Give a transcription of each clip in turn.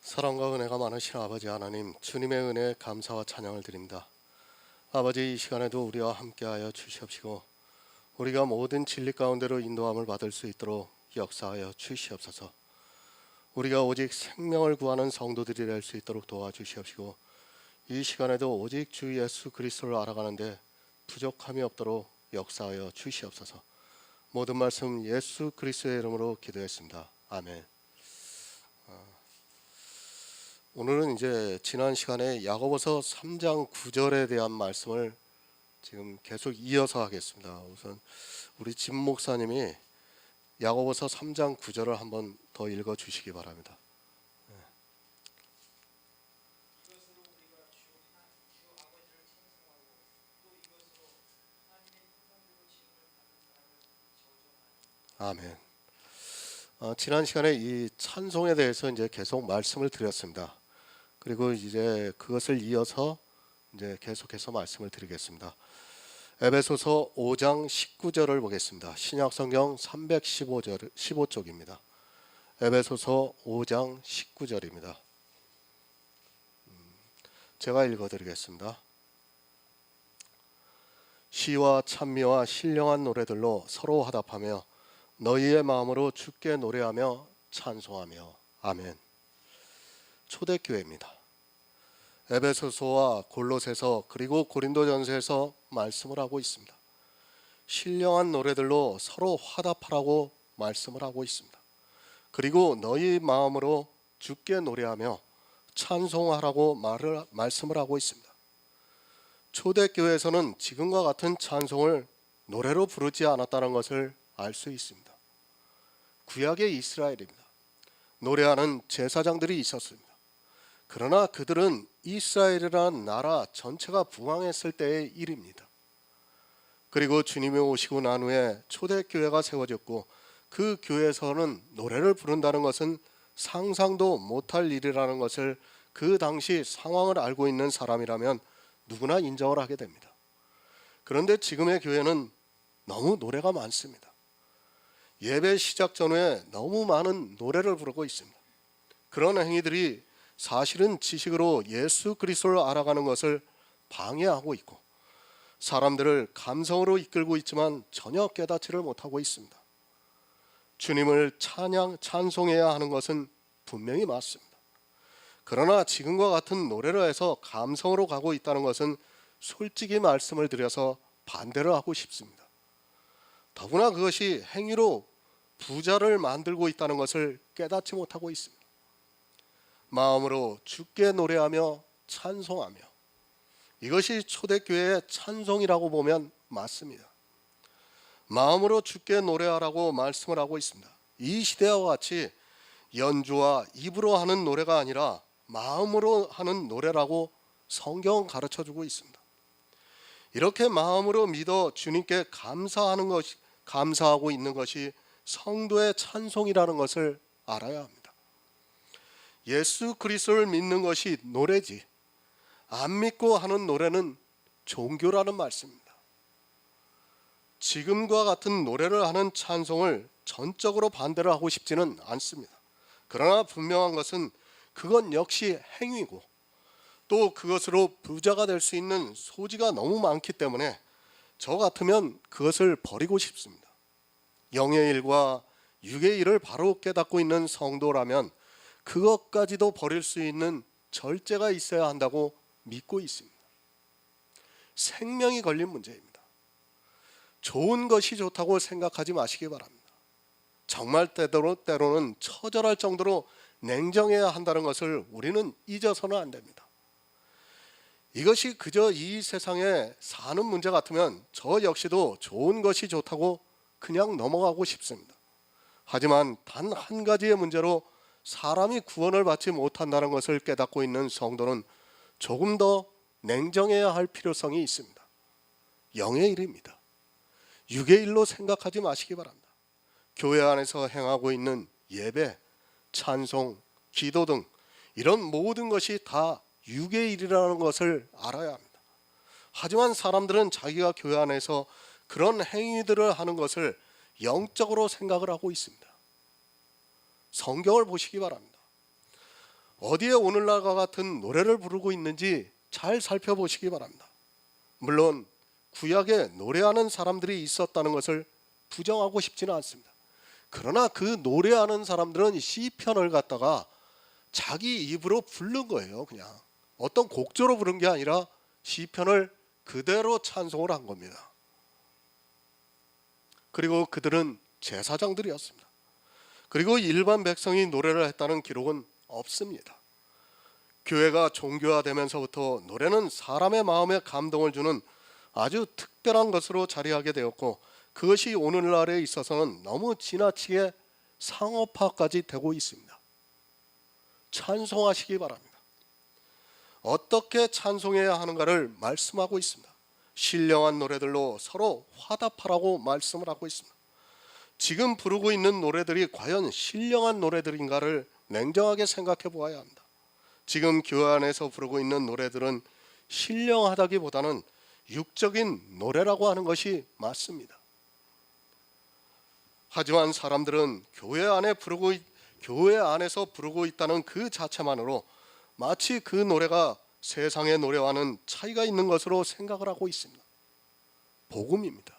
사랑과 은혜가 많으신 아버지 하나님, 주님의 은혜에 감사와 찬양을 드립니다. 아버지, 이 시간에도 우리와 함께하여 주시옵시고 우리가 모든 진리 가운데로 인도함을 받을 수 있도록 역사하여 주시옵소서. 우리가 오직 생명을 구하는 성도들이 될 수 있도록 도와주시옵시고 이 시간에도 오직 주 예수 그리스도를 알아가는데 부족함이 없도록 역사하여 주시옵소서. 모든 말씀 예수 그리스도의 이름으로 기도했습니다. 아멘. 오늘은 이제 지난 시간에 야고보서 3장 9절에 대한 말씀을 지금 계속 이어서 하겠습니다. 우선 우리 진 목사님이 야고보서 3장 9절을 한번 더 읽어 주시기 바랍니다. 아멘. 지난 시간에 이 찬송에 대해서 이제 계속 말씀을 드렸습니다. 그리고 이제 그것을 이어서 이제 계속해서 말씀을 드리겠습니다. 에베소서 5장 19절을 보겠습니다. 신약성경 315쪽입니다. 에베소서 5장 19절입니다. 제가 읽어드리겠습니다. 시와 찬미와 신령한 노래들로 서로 화답하며 너희의 마음으로 주께 노래하며 찬송하며. 아멘. 초대교회입니다. 에베소서와 골로새서 그리고 고린도전서에서 말씀을 하고 있습니다. 신령한 노래들로 서로 화답하라고 말씀을 하고 있습니다. 그리고 너희 마음으로 주께 노래하며 찬송하라고 말씀을 하고 있습니다. 초대교회에서는 지금과 같은 찬송을 노래로 부르지 않았다는 것을 알 수 있습니다. 구약의 이스라엘입니다. 노래하는 제사장들이 있었습니다. 그러나 그들은 이스라엘이라는 나라 전체가 부흥했을 때의 일입니다. 그리고 주님이 오시고 난 후에 초대교회가 세워졌고 그 교회에서는 노래를 부른다는 것은 상상도 못할 일이라는 것을 그 당시 상황을 알고 있는 사람이라면 누구나 인정을 하게 됩니다. 그런데 지금의 교회는 너무 노래가 많습니다. 예배 시작 전후에 너무 많은 노래를 부르고 있습니다. 그런 행위들이 사실은 지식으로 예수 그리스도를 알아가는 것을 방해하고 있고 사람들을 감성으로 이끌고 있지만 전혀 깨닫지를 못하고 있습니다. 주님을 찬송해야 하는 것은 분명히 맞습니다. 그러나 지금과 같은 노래를 해서 감성으로 가고 있다는 것은 솔직히 말씀을 드려서 반대를 하고 싶습니다. 더구나 그것이 행위로 부자를 만들고 있다는 것을 깨닫지 못하고 있습니다. 마음으로 주께 노래하며 찬송하며, 이것이 초대교회의 찬송이라고 보면 맞습니다. 마음으로 주께 노래하라고 말씀을 하고 있습니다. 이 시대와 같이 연주와 입으로 하는 노래가 아니라 마음으로 하는 노래라고 성경은 가르쳐주고 있습니다. 이렇게 마음으로 믿어 주님께 감사하고 있는 것이 성도의 찬송이라는 것을 알아야 합니다. 예수 그리스도를 믿는 것이 노래지, 안 믿고 하는 노래는 종교라는 말씀입니다. 지금과 같은 노래를 하는 찬송을 전적으로 반대를 하고 싶지는 않습니다. 그러나 분명한 것은 그건 역시 행위고 또 그것으로 부자가 될 수 있는 소지가 너무 많기 때문에 저 같으면 그것을 버리고 싶습니다. 영의 일과 육의 일을 바로 깨닫고 있는 성도라면 그것까지도 버릴 수 있는 절제가 있어야 한다고 믿고 있습니다. 생명이 걸린 문제입니다. 좋은 것이 좋다고 생각하지 마시기 바랍니다. 정말 때로는 처절할 정도로 냉정해야 한다는 것을 우리는 잊어서는 안 됩니다. 이것이 그저 이 세상에 사는 문제 같으면 저 역시도 좋은 것이 좋다고 그냥 넘어가고 싶습니다. 하지만 단 한 가지의 문제로 사람이 구원을 받지 못한다는 것을 깨닫고 있는 성도는 조금 더 냉정해야 할 필요성이 있습니다. 영의 일입니다. 육의 일로 생각하지 마시기 바랍니다. 교회 안에서 행하고 있는 예배, 찬송, 기도 등 이런 모든 것이 다 육의 일이라는 것을 알아야 합니다. 하지만 사람들은 자기가 교회 안에서 그런 행위들을 하는 것을 영적으로 생각을 하고 있습니다. 성경을 보시기 바랍니다. 어디에 오늘날과 같은 노래를 부르고 있는지 잘 살펴보시기 바랍니다. 물론 구약에 노래하는 사람들이 있었다는 것을 부정하고 싶지는 않습니다. 그러나 그 노래하는 사람들은 시편을 갖다가 자기 입으로 부른 거예요. 그냥 어떤 곡조로 부른 게 아니라 시편을 그대로 찬송을 한 겁니다. 그리고 그들은 제사장들이었습니다. 그리고 일반 백성이 노래를 했다는 기록은 없습니다. 교회가 종교화되면서부터 노래는 사람의 마음에 감동을 주는 아주 특별한 것으로 자리하게 되었고, 그것이 오늘날에 있어서는 너무 지나치게 상업화까지 되고 있습니다. 찬송하시기 바랍니다. 어떻게 찬송해야 하는가를 말씀하고 있습니다. 신령한 노래들로 서로 화답하라고 말씀을 하고 있습니다. 지금 부르고 있는 노래들이 과연 신령한 노래들인가를 냉정하게 생각해 보아야 합니다. 지금 교회 안에서 부르고 있는 노래들은 신령하다기보다는 육적인 노래라고 하는 것이 맞습니다. 하지만 사람들은 교회 안에서 부르고 있다는 그 자체만으로 마치 그 노래가 세상의 노래와는 차이가 있는 것으로 생각을 하고 있습니다. 복음입니다.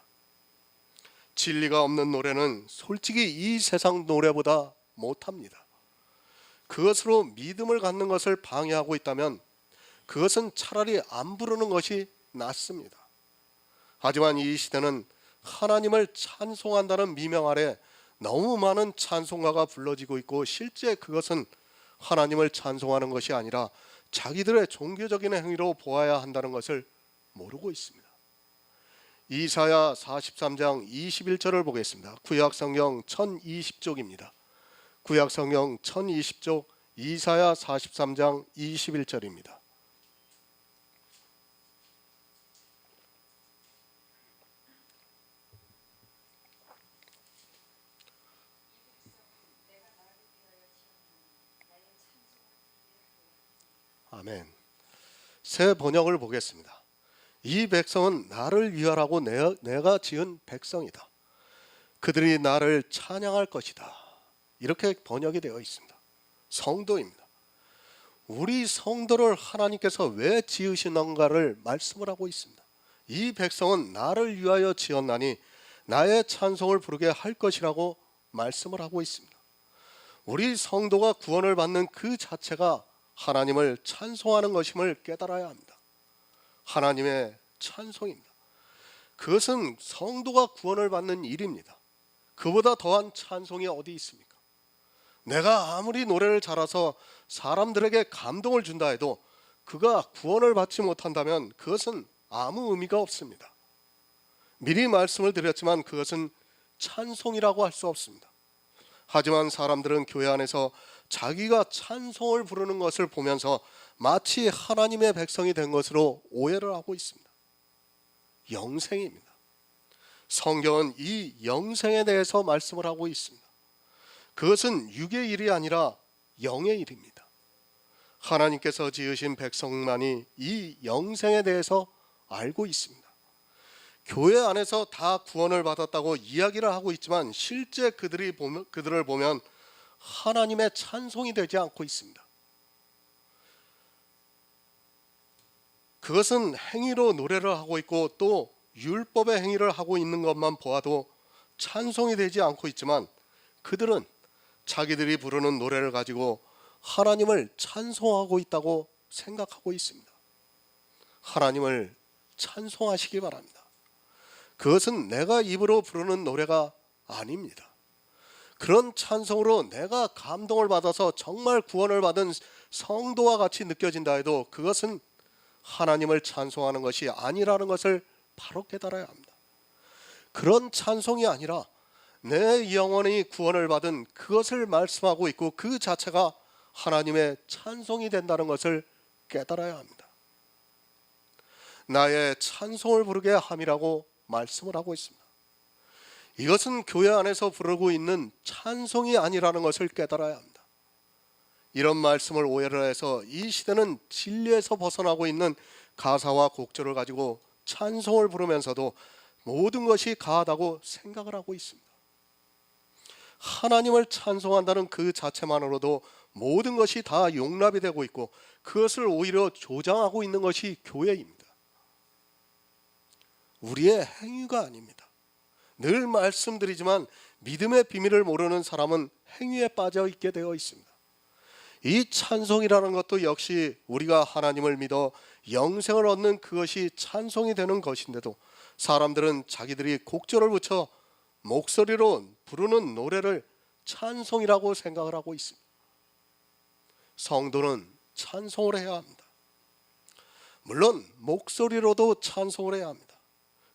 진리가 없는 노래는 솔직히 이 세상 노래보다 못합니다. 그것으로 믿음을 갖는 것을 방해하고 있다면 그것은 차라리 안 부르는 것이 낫습니다. 하지만 이 시대는 하나님을 찬송한다는 미명 아래 너무 많은 찬송가가 불러지고 있고, 실제 그것은 하나님을 찬송하는 것이 아니라 자기들의 종교적인 행위로 보아야 한다는 것을 모르고 있습니다. 이사야 43장 21절을 보겠습니다. 구약성경 1020쪽입니다. 구약성경 1020쪽 이사야 43장 21절입니다. 아멘. 새 번역을 보겠습니다. 이 백성은 나를 위하라고 내가 지은 백성이다. 그들이 나를 찬양할 것이다. 이렇게 번역이 되어 있습니다. 성도입니다. 우리 성도를 하나님께서 왜 지으시는가를 말씀을 하고 있습니다. 이 백성은 나를 위하여 지었나니 나의 찬송을 부르게 할 것이라고 말씀을 하고 있습니다. 우리 성도가 구원을 받는 그 자체가 하나님을 찬송하는 것임을 깨달아야 합니다. 하나님의 찬송입니다. 그것은 성도가 구원을 받는 일입니다. 그보다 더한 찬송이 어디 있습니까? 내가 아무리 노래를 잘해서 사람들에게 감동을 준다 해도 그가 구원을 받지 못한다면 그것은 아무 의미가 없습니다. 미리 말씀을 드렸지만 그것은 찬송이라고 할 수 없습니다. 하지만 사람들은 교회 안에서 자기가 찬송을 부르는 것을 보면서 마치 하나님의 백성이 된 것으로 오해를 하고 있습니다. 영생입니다. 성경은 이 영생에 대해서 말씀을 하고 있습니다. 그것은 육의 일이 아니라 영의 일입니다. 하나님께서 지으신 백성만이 이 영생에 대해서 알고 있습니다. 교회 안에서 다 구원을 받았다고 이야기를 하고 있지만 실제 그들을 보면 하나님의 찬송이 되지 않고 있습니다. 그것은 행위로 노래를 하고 있고 또 율법의 행위를 하고 있는 것만 보아도 찬송이 되지 않고 있지만 그들은 자기들이 부르는 노래를 가지고 하나님을 찬송하고 있다고 생각하고 있습니다. 하나님을 찬송하시기 바랍니다. 그것은 내가 입으로 부르는 노래가 아닙니다. 그런 찬송으로 내가 감동을 받아서 정말 구원을 받은 성도와 같이 느껴진다 해도 그것은 하나님을 찬송하는 것이 아니라는 것을 바로 깨달아야 합니다. 그런 찬송이 아니라 내 영혼이 구원을 받은 그것을 말씀하고 있고 그 자체가 하나님의 찬송이 된다는 것을 깨달아야 합니다. 나의 찬송을 부르게 함이라고 말씀을 하고 있습니다. 이것은 교회 안에서 부르고 있는 찬송이 아니라는 것을 깨달아야 합니다. 이런 말씀을 오해를 해서 이 시대는 진리에서 벗어나고 있는 가사와 곡조를 가지고 찬송을 부르면서도 모든 것이 가하다고 생각을 하고 있습니다. 하나님을 찬송한다는 그 자체만으로도 모든 것이 다 용납이 되고 있고 그것을 오히려 조장하고 있는 것이 교회입니다. 우리의 행위가 아닙니다. 늘 말씀드리지만 믿음의 비밀을 모르는 사람은 행위에 빠져 있게 되어 있습니다. 이 찬송이라는 것도 역시 우리가 하나님을 믿어 영생을 얻는 그것이 찬송이 되는 것인데도 사람들은 자기들이 곡절을 붙여 목소리로 부르는 노래를 찬송이라고 생각을 하고 있습니다. 성도는 찬송을 해야 합니다. 물론 목소리로도 찬송을 해야 합니다.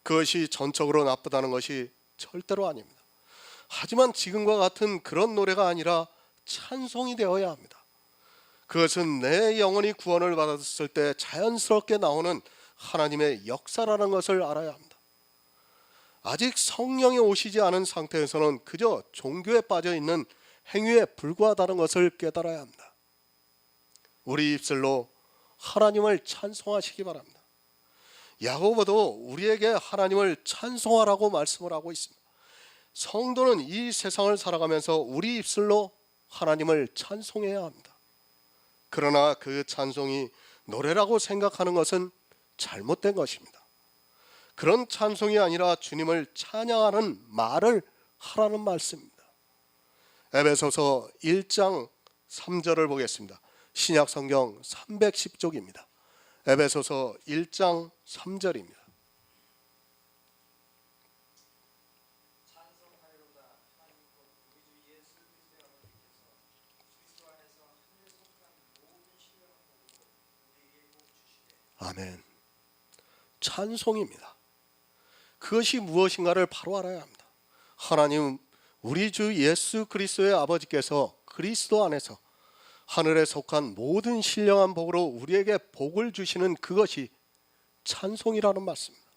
그것이 전적으로 나쁘다는 것이 절대로 아닙니다. 하지만 지금과 같은 그런 노래가 아니라 찬송이 되어야 합니다. 그것은 내 영혼이 구원을 받았을 때 자연스럽게 나오는 하나님의 역사라는 것을 알아야 합니다. 아직 성령이 오시지 않은 상태에서는 그저 종교에 빠져 있는 행위에 불과하다는 것을 깨달아야 합니다. 우리 입술로 하나님을 찬송하시기 바랍니다. 야고보도 우리에게 하나님을 찬송하라고 말씀을 하고 있습니다. 성도는 이 세상을 살아가면서 우리 입술로 하나님을 찬송해야 합니다. 그러나 그 찬송이 노래라고 생각하는 것은 잘못된 것입니다. 그런 찬송이 아니라 주님을 찬양하는 말을 하라는 말씀입니다. 에베소서 1장 3절을 보겠습니다. 신약 성경 310쪽입니다. 에베소서 1장 3절입니다. 아멘. 찬송입니다. 그것이 무엇인가를 바로 알아야 합니다. 하나님 우리 주 예수 그리스도의 아버지께서 그리스도 안에서 하늘에 속한 모든 신령한 복으로 우리에게 복을 주시는 그것이 찬송이라는 말씀입니다.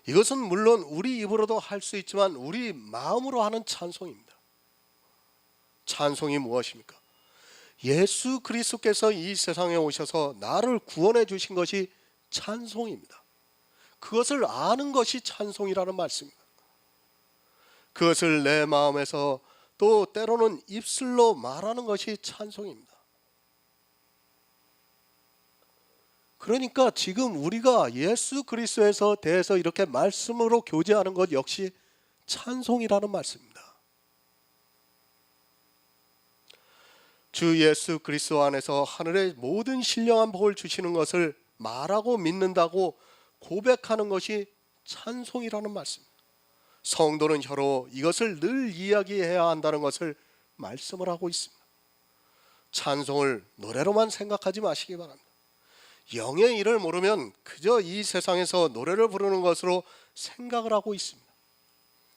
이것은 물론 우리 입으로도 할 수 있지만 우리 마음으로 하는 찬송입니다. 찬송이 무엇입니까? 예수 그리스도께서 이 세상에 오셔서 나를 구원해 주신 것이 찬송입니다. 그것을 아는 것이 찬송이라는 말씀입니다. 그것을 내 마음에서 또 때로는 입술로 말하는 것이 찬송입니다. 그러니까 지금 우리가 예수 그리스도에서 대해서 이렇게 말씀으로 교제하는 것 역시 찬송이라는 말씀입니다. 주 예수 그리스도 안에서 하늘의 모든 신령한 복을 주시는 것을 말하고 믿는다고 고백하는 것이 찬송이라는 말씀입니다. 성도는 혀로 이것을 늘 이야기해야 한다는 것을 말씀을 하고 있습니다. 찬송을 노래로만 생각하지 마시기 바랍니다. 영의 일을 모르면 그저 이 세상에서 노래를 부르는 것으로 생각을 하고 있습니다.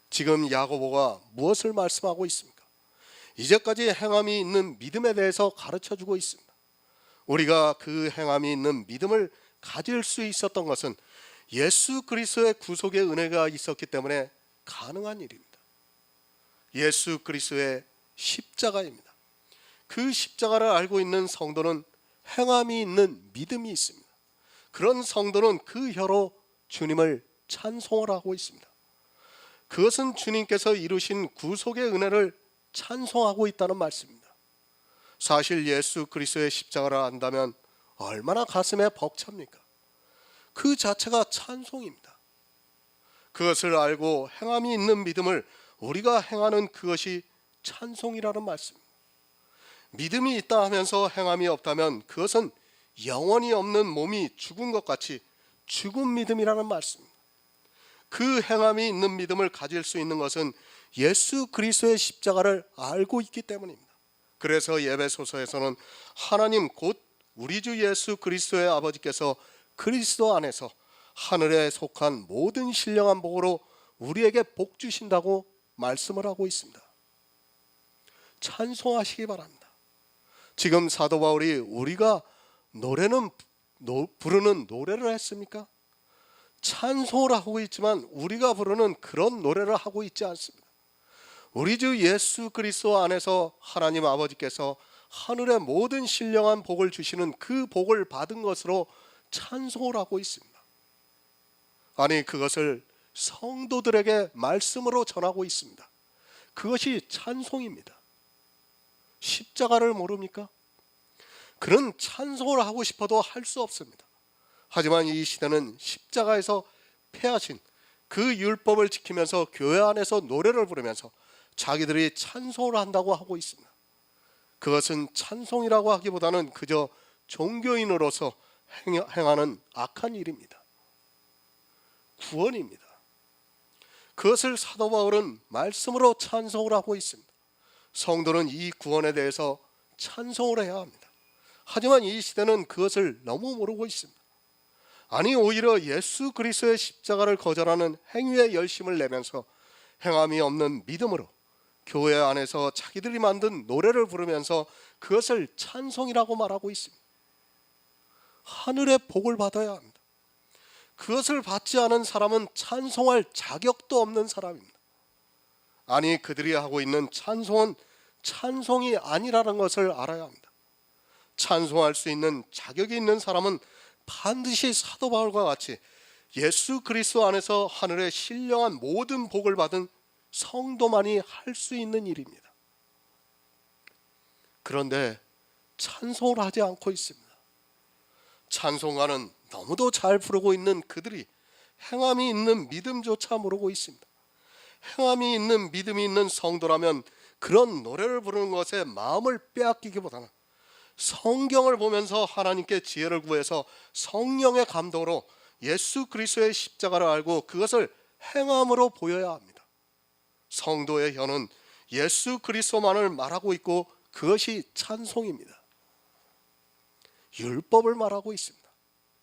지금 야고보가 무엇을 말씀하고 있습니까? 이제까지 행함이 있는 믿음에 대해서 가르쳐주고 있습니다. 우리가 그 행함이 있는 믿음을 가질 수 있었던 것은 예수 그리스도의 구속의 은혜가 있었기 때문에 가능한 일입니다. 예수 그리스도의 십자가입니다. 그 십자가를 알고 있는 성도는 행함이 있는 믿음이 있습니다. 그런 성도는 그 혀로 주님을 찬송을 하고 있습니다. 그것은 주님께서 이루신 구속의 은혜를 찬송하고 있다는 말씀입니다. 사실 예수 그리스도의 십자가를 안다면 얼마나 가슴에 벅찹니까? 그 자체가 찬송입니다. 그것을 알고 행함이 있는 믿음을 우리가 행하는 그것이 찬송이라는 말씀입니다. 믿음이 있다 하면서 행함이 없다면 그것은 영원히 없는 몸이 죽은 것 같이 죽은 믿음이라는 말씀입니다. 그 행함이 있는 믿음을 가질 수 있는 것은 예수 그리스도의 십자가를 알고 있기 때문입니다. 그래서 에베소서에서는 하나님 곧 우리 주 예수 그리스도의 아버지께서 그리스도 안에서 하늘에 속한 모든 신령한 복으로 우리에게 복 주신다고 말씀을 하고 있습니다. 찬송하시기 바랍니다. 지금 사도 바울이 우리가 부르는 노래를 했습니까? 찬송을 하고 있지만 우리가 부르는 그런 노래를 하고 있지 않습니다. 우리 주 예수 그리스도 안에서 하나님 아버지께서 하늘의 모든 신령한 복을 주시는 그 복을 받은 것으로 찬송을 하고 있습니다. 아니 그것을 성도들에게 말씀으로 전하고 있습니다. 그것이 찬송입니다. 십자가를 모릅니까? 그런 찬송을 하고 싶어도 할 수 없습니다. 하지만 이 시대는 십자가에서 패하신 그 율법을 지키면서 교회 안에서 노래를 부르면서 자기들이 찬송을 한다고 하고 있습니다. 그것은 찬송이라고 하기보다는 그저 종교인으로서 행하는 악한 일입니다. 구원입니다. 그것을 사도 바울은 말씀으로 찬송을 하고 있습니다. 성도는 이 구원에 대해서 찬송을 해야 합니다. 하지만 이 시대는 그것을 너무 모르고 있습니다. 아니, 오히려 예수 그리스도의 십자가를 거절하는 행위에 열심을 내면서 행함이 없는 믿음으로 교회 안에서 자기들이 만든 노래를 부르면서 그것을 찬송이라고 말하고 있습니다. 하늘의 복을 받아야 합니다. 그것을 받지 않은 사람은 찬송할 자격도 없는 사람입니다. 아니, 그들이 하고 있는 찬송은 찬송이 아니라는 것을 알아야 합니다. 찬송할 수 있는 자격이 있는 사람은 반드시 사도 바울과 같이 예수 그리스도 안에서 하늘의 신령한 모든 복을 받은 성도만이 할 수 있는 일입니다. 그런데 찬송을 하지 않고 있습니다. 찬송가는 너무도 잘 부르고 있는 그들이 행함이 있는 믿음조차 모르고 있습니다. 행함이 있는 믿음이 있는 성도라면 그런 노래를 부르는 것에 마음을 빼앗기기보다는 성경을 보면서 하나님께 지혜를 구해서 성령의 감동으로 예수 그리스도의 십자가를 알고 그것을 행함으로 보여야 합니다. 성도의 혀는 예수 그리스도만을 말하고 있고 그것이 찬송입니다. 율법을 말하고 있습니다.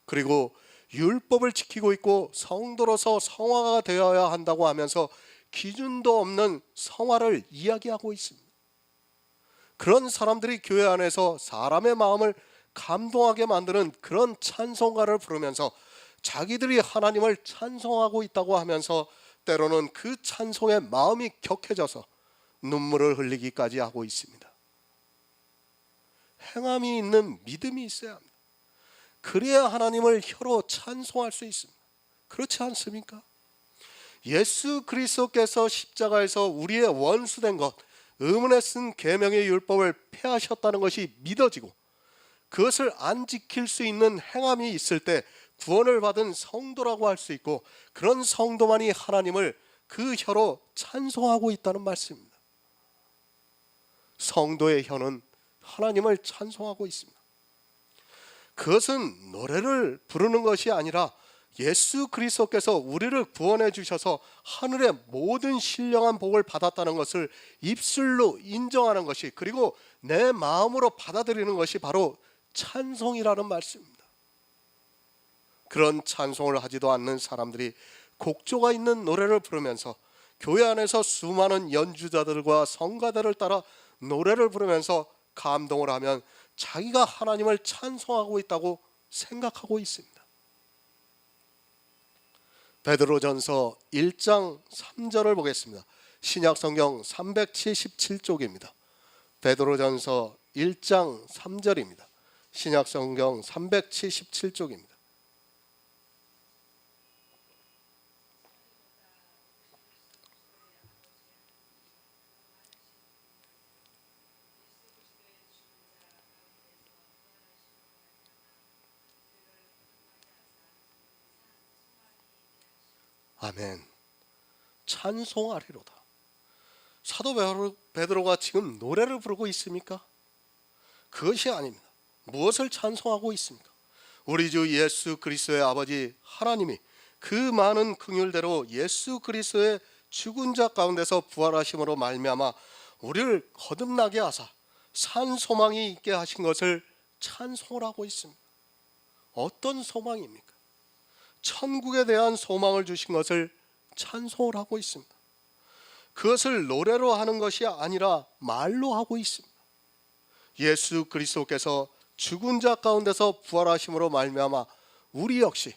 그리고 율법을 지키고 있고 성도로서 성화가 되어야 한다고 하면서 기준도 없는 성화를 이야기하고 있습니다. 그런 사람들이 교회 안에서 사람의 마음을 감동하게 만드는 그런 찬송가를 부르면서 자기들이 하나님을 찬송하고 있다고 하면서 때로는 그 찬송에 마음이 격해져서 눈물을 흘리기까지 하고 있습니다. 행함이 있는 믿음이 있어야 합니다. 그래야 하나님을 혀로 찬송할 수 있습니다. 그렇지 않습니까? 예수 그리스도께서 십자가에서 우리의 원수된 것, 의문에 쓴 계명의 율법을 폐하셨다는 것이 믿어지고 그것을 안 지킬 수 있는 행함이 있을 때 구원을 받은 성도라고 할 수 있고 그런 성도만이 하나님을 그 혀로 찬송하고 있다는 말씀입니다. 성도의 혀는 하나님을 찬송하고 있습니다. 그것은 노래를 부르는 것이 아니라 예수 그리스도께서 우리를 구원해 주셔서 하늘의 모든 신령한 복을 받았다는 것을 입술로 인정하는 것이, 그리고 내 마음으로 받아들이는 것이 바로 찬송이라는 말씀입니다. 그런 찬송을 하지도 않는 사람들이 곡조가 있는 노래를 부르면서 교회 안에서 수많은 연주자들과 성가대를 따라 노래를 부르면서 감동을 하면 자기가 하나님을 찬송하고 있다고 생각하고 있습니다. 베드로전서 1장 3절을 보겠습니다. 신약성경 377쪽입니다. 베드로전서 1장 3절입니다. 신약성경 377쪽입니다. 아멘. 찬송하리로다. 사도 베드로가 지금 노래를 부르고 있습니까? 그것이 아닙니다. 무엇을 찬송하고 있습니까? 우리 주 예수 그리스도의 아버지 하나님이 그 많은 긍휼대로 예수 그리스도의 죽은 자 가운데서 부활하심으로 말미암아 우리를 거듭나게 하사 산 소망이 있게 하신 것을 찬송을 하고 있습니다. 어떤 소망입니까? 천국에 대한 소망을 주신 것을 찬송을 하고 있습니다. 그것을 노래로 하는 것이 아니라 말로 하고 있습니다. 예수 그리스도께서 죽은 자 가운데서 부활하심으로 말미암아 우리 역시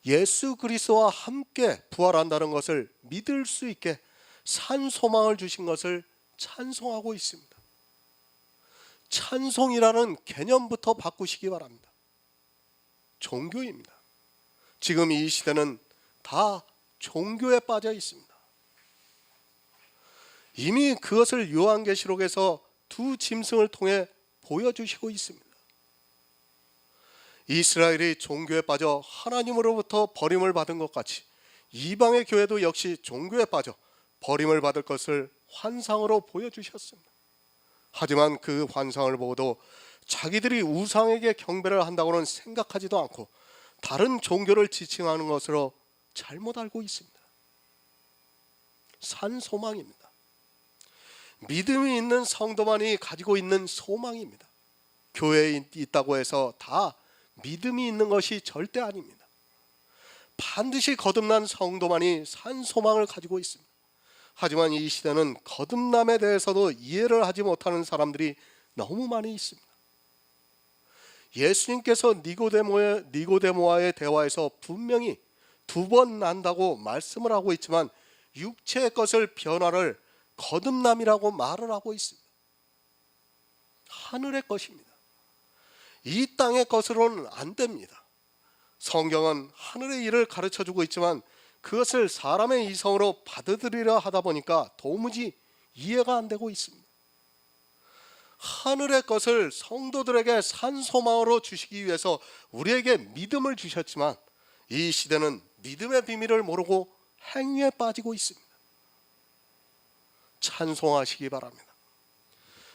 예수 그리스도와 함께 부활한다는 것을 믿을 수 있게 산 소망을 주신 것을 찬송하고 있습니다. 찬송이라는 개념부터 바꾸시기 바랍니다. 종교입니다. 지금 이 시대는 다 종교에 빠져 있습니다. 이미 그것을 요한계시록에서 두 짐승을 통해 보여주시고 있습니다. 이스라엘이 종교에 빠져 하나님으로부터 버림을 받은 것 같이 이방의 교회도 역시 종교에 빠져 버림을 받을 것을 환상으로 보여주셨습니다. 하지만 그 환상을 보고도 자기들이 우상에게 경배를 한다고는 생각하지도 않고 다른 종교를 지칭하는 것으로 잘못 알고 있습니다. 산소망입니다. 믿음이 있는 성도만이 가지고 있는 소망입니다. 교회에 있다고 해서 다 믿음이 있는 것이 절대 아닙니다. 반드시 거듭난 성도만이 산소망을 가지고 있습니다. 하지만 이 시대는 거듭남에 대해서도 이해를 하지 못하는 사람들이 너무 많이 있습니다. 예수님께서 니고데모와의 대화에서 분명히 2번 난다고 말씀을 하고 있지만 육체의 것을 변화를 거듭남이라고 말을 하고 있습니다. 하늘의 것입니다. 이 땅의 것으로는 안 됩니다. 성경은 하늘의 일을 가르쳐주고 있지만 그것을 사람의 이성으로 받아들이려 하다 보니까 도무지 이해가 안 되고 있습니다. 하늘의 것을 성도들에게 산소망으로 주시기 위해서 우리에게 믿음을 주셨지만 이 시대는 믿음의 비밀을 모르고 행위에 빠지고 있습니다. 찬송하시기 바랍니다.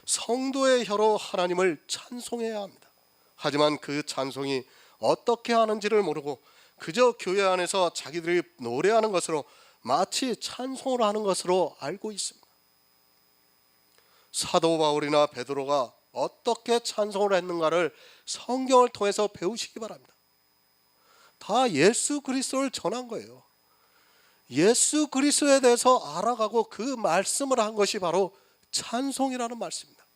성도의 혀로 하나님을 찬송해야 합니다. 하지만 그 찬송이 어떻게 하는지를 모르고 그저 교회 안에서 자기들이 노래하는 것으로 마치 찬송을 하는 것으로 알고 있습니다. 사도 바울이나 베드로가 어떻게 찬송을 했는가를 성경을 통해서 배우시기 바랍니다. 다 예수 그리스도를 전한 거예요. 예수 그리스도에 대해서 알아가고 그 말씀을 한 것이 바로 찬송이라는 말씀입니다.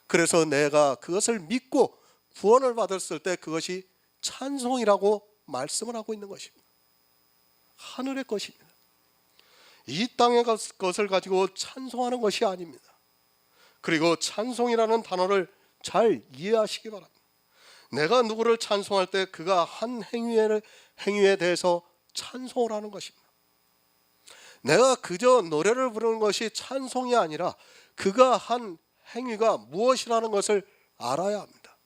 그래서 내가 그것을 믿고 구원을 받았을 때 그것이 찬송이라고 말씀을 하고 있는 것입니다. 하늘의 것입니다. 이 땅의 것을 가지고 찬송하는 것이 아닙니다. 그리고 찬송이라는 단어를 잘 이해하시기 바랍니다. 내가 누구를 찬송할 때 그가 한 행위에 대해서 찬송을 하는 것입니다. 내가 그저 노래를 부르는 것이 찬송이 아니라 그가 한 행위가 무엇이라는 것을 알아야 합니다.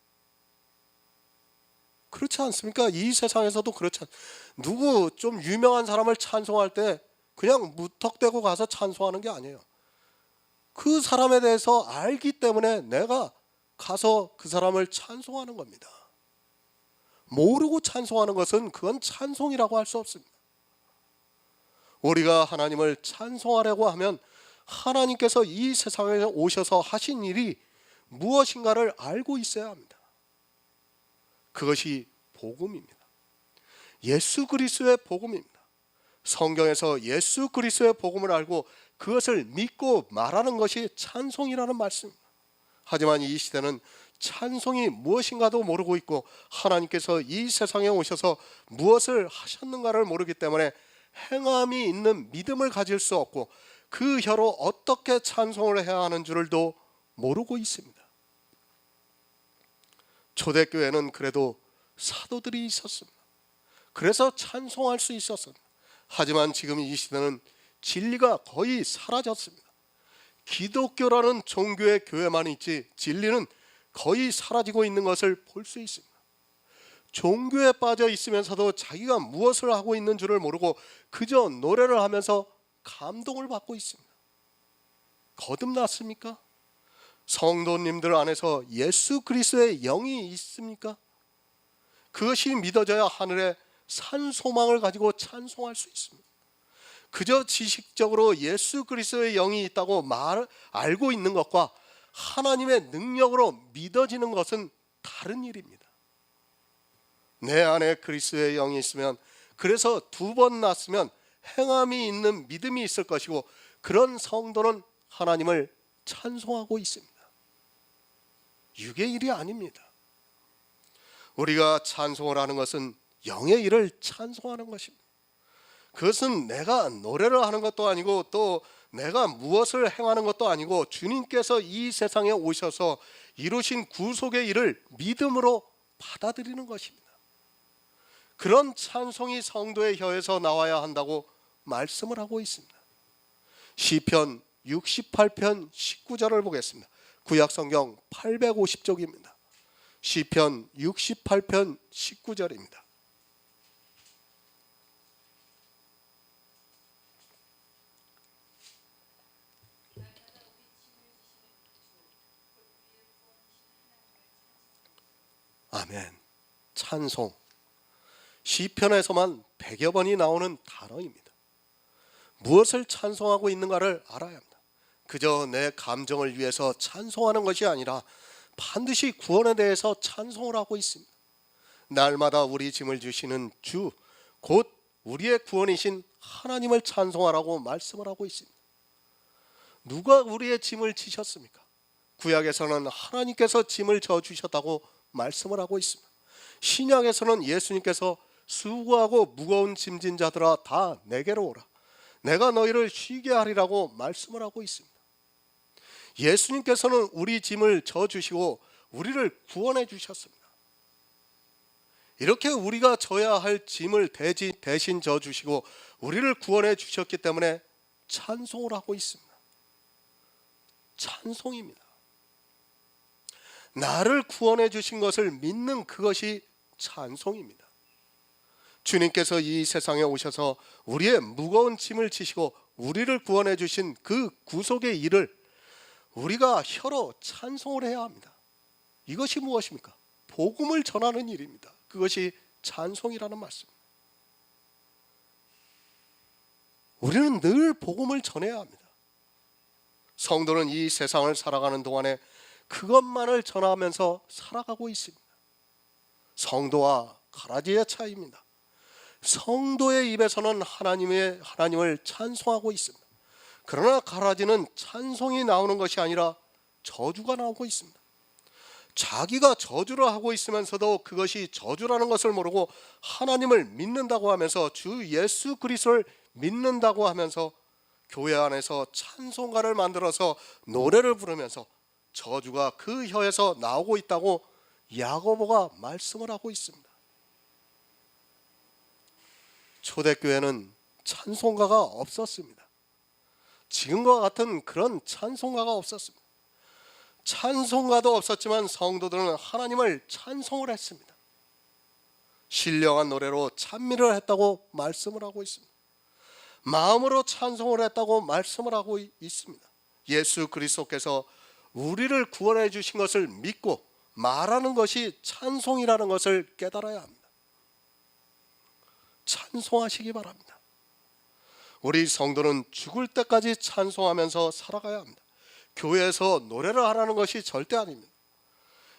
그렇지 않습니까? 이 세상에서도 그렇지 누구 좀 유명한 사람을 찬송할 때 그냥 무턱대고 가서 찬송하는 게 아니에요. 그 사람에 대해서 알기 때문에 내가 가서 그 사람을 찬송하는 겁니다. 모르고 찬송하는 것은 그건 찬송이라고 할 수 없습니다. 우리가 하나님을 찬송하려고 하면 하나님께서 이 세상에 오셔서 하신 일이 무엇인가를 알고 있어야 합니다. 그것이 복음입니다. 예수 그리스도의 복음입니다. 성경에서 예수 그리스도의 복음을 알고 그것을 믿고 말하는 것이 찬송이라는 말씀입니다. 하지만 이 시대는 찬송이 무엇인가도 모르고 있고 하나님께서 이 세상에 오셔서 무엇을 하셨는가를 모르기 때문에 행함이 있는 믿음을 가질 수 없고 그 혀로 어떻게 찬송을 해야 하는 줄도 모르고 있습니다. 초대교회는 그래도 사도들이 있었습니다. 그래서 찬송할 수 있었습니다. 하지만 지금 이 시대는 진리가 거의 사라졌습니다. 기독교라는 종교의 교회만 있지 진리는 거의 사라지고 있는 것을 볼 수 있습니다. 종교에 빠져 있으면서도 자기가 무엇을 하고 있는 줄을 모르고 그저 노래를 하면서 감동을 받고 있습니다. 거듭났습니까? 성도님들 안에서 예수 그리스도의 영이 있습니까? 그것이 믿어져야 하늘에 산 소망을 가지고 찬송할 수 있습니다. 그저 지식적으로 예수 그리스도의 영이 있다고 알고 있는 것과 하나님의 능력으로 믿어지는 것은 다른 일입니다. 내 안에 그리스도의 영이 있으면, 그래서 2번 낳았으면 행함이 있는 믿음이 있을 것이고, 그런 성도는 하나님을 찬송하고 있습니다. 육의 일이 아닙니다. 우리가 찬송을 하는 것은 영의 일을 찬송하는 것입니다. 그것은 내가 노래를 하는 것도 아니고 또 내가 무엇을 행하는 것도 아니고 주님께서 이 세상에 오셔서 이루신 구속의 일을 믿음으로 받아들이는 것입니다. 그런 찬송이 성도의 혀에서 나와야 한다고 말씀을 하고 있습니다. 시편 68편 19절을 보겠습니다. 구약성경 850쪽입니다. 시편 68편 19절입니다. 아멘. 찬송. 시편에서만 100여 번이 나오는 단어입니다. 무엇을 찬송하고 있는가를 알아야 합니다. 그저 내 감정을 위해서 찬송하는 것이 아니라 반드시 구원에 대해서 찬송을 하고 있습니다. 날마다 우리 짐을 주시는 주, 곧 우리의 구원이신 하나님을 찬송하라고 말씀을 하고 있습니다. 누가 우리의 짐을 지셨습니까? 구약에서는 하나님께서 짐을 져주셨다고 말씀을 하고 있습니다. 신약에서는 예수님께서 수고하고 무거운 짐진 자들아 다 내게로 오라, 내가 너희를 쉬게 하리라고 말씀을 하고 있습니다. 예수님께서는 우리 짐을 져주시고 우리를 구원해 주셨습니다. 이렇게 우리가 져야 할 짐을 대신 져주시고 우리를 구원해 주셨기 때문에 찬송을 하고 있습니다. 찬송입니다. 나를 구원해 주신 것을 믿는 그것이 찬송입니다. 주님께서 이 세상에 오셔서 우리의 무거운 짐을 지시고 우리를 구원해 주신 그 구속의 일을 우리가 혀로 찬송을 해야 합니다. 이것이 무엇입니까? 복음을 전하는 일입니다. 그것이 찬송이라는 말씀입니다. 우리는 늘 복음을 전해야 합니다. 성도는 이 세상을 살아가는 동안에 그것만을 전하면서 살아가고 있습니다. 성도와 가라지의 차이입니다. 성도의 입에서는 하나님을 찬송하고 있습니다. 그러나 가라지는 찬송이 나오는 것이 아니라 저주가 나오고 있습니다. 자기가 저주를 하고 있으면서도 그것이 저주라는 것을 모르고 하나님을 믿는다고 하면서 주 예수 그리스도를 믿는다고 하면서 교회 안에서 찬송가를 만들어서 노래를 부르면서 저주가 그 혀에서 나오고 있다고 야고보가 말씀을 하고 있습니다. 초대교회는 찬송가가 없었습니다. 지금과 같은 그런 찬송가가 없었습니다. 찬송가도 없었지만 성도들은 하나님을 찬송을 했습니다. 신령한 노래로 찬미를 했다고 말씀을 하고 있습니다. 마음으로 찬송을 했다고 말씀을 하고 있습니다. 예수 그리스도께서 우리를 구원해 주신 것을 믿고 말하는 것이 찬송이라는 것을 깨달아야 합니다. 찬송하시기 바랍니다. 우리 성도는 죽을 때까지 찬송하면서 살아가야 합니다. 교회에서 노래를 하라는 것이 절대 아닙니다.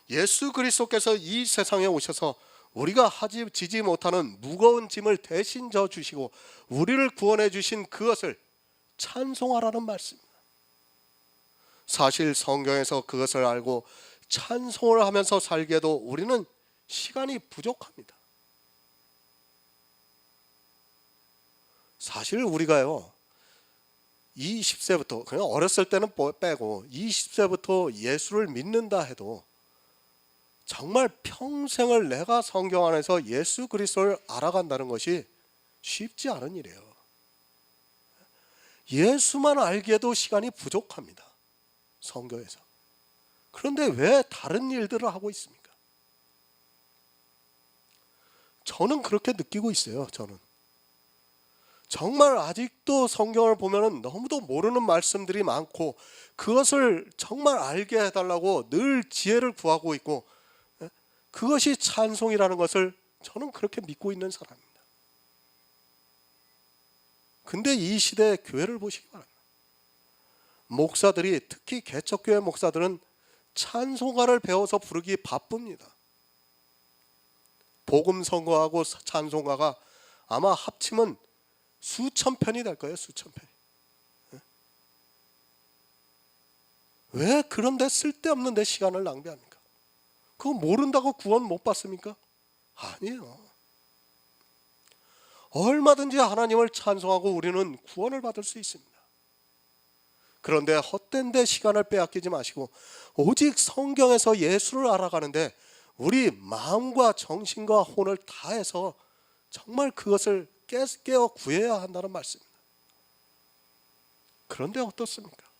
예수 그리스도께서 이 세상에 오셔서 우리가 지지 못하는 무거운 짐을 대신 져주시고 우리를 구원해 주신 그것을 찬송하라는 말씀입니다. 사실 성경에서 그것을 알고 찬송을 하면서 살기에도 우리는 시간이 부족합니다. 사실 우리가요 20세부터 그냥 어렸을 때는 빼고 20세부터 예수를 믿는다 해도 정말 평생을 내가 성경 안에서 예수 그리스도를 알아간다는 것이 쉽지 않은 일이에요. 예수만 알기에도 시간이 부족합니다. 성경에서. 그런데 왜 다른 일들을 하고 있습니까? 저는 그렇게 느끼고 있어요. 저는 정말 아직도 성경을 보면 너무도 모르는 말씀들이 많고 그것을 정말 알게 해달라고 늘 지혜를 구하고 있고 그것이 찬송이라는 것을 저는 그렇게 믿고 있는 사람입니다. 근데 이 시대의 교회를 보시기 바랍니다. 목사들이 특히 개척교회 목사들은 찬송가를 배워서 부르기 바쁩니다. 복음 선거하고 찬송가가 아마 합치면 수천 편이 될 거예요. 수천 편. 왜 그런데 쓸데없는 데 시간을 낭비합니까? 그거 모른다고 구원 못 받습니까? 아니에요. 얼마든지 하나님을 찬송하고 우리는 구원을 받을 수 있습니다. 그런데 헛된 데 시간을 빼앗기지 마시고 오직 성경에서 예수를 알아가는데 우리 마음과 정신과 혼을 다해서 정말 그것을 깨어 구해야 한다는 말씀입니다. 그런데 어떻습니까?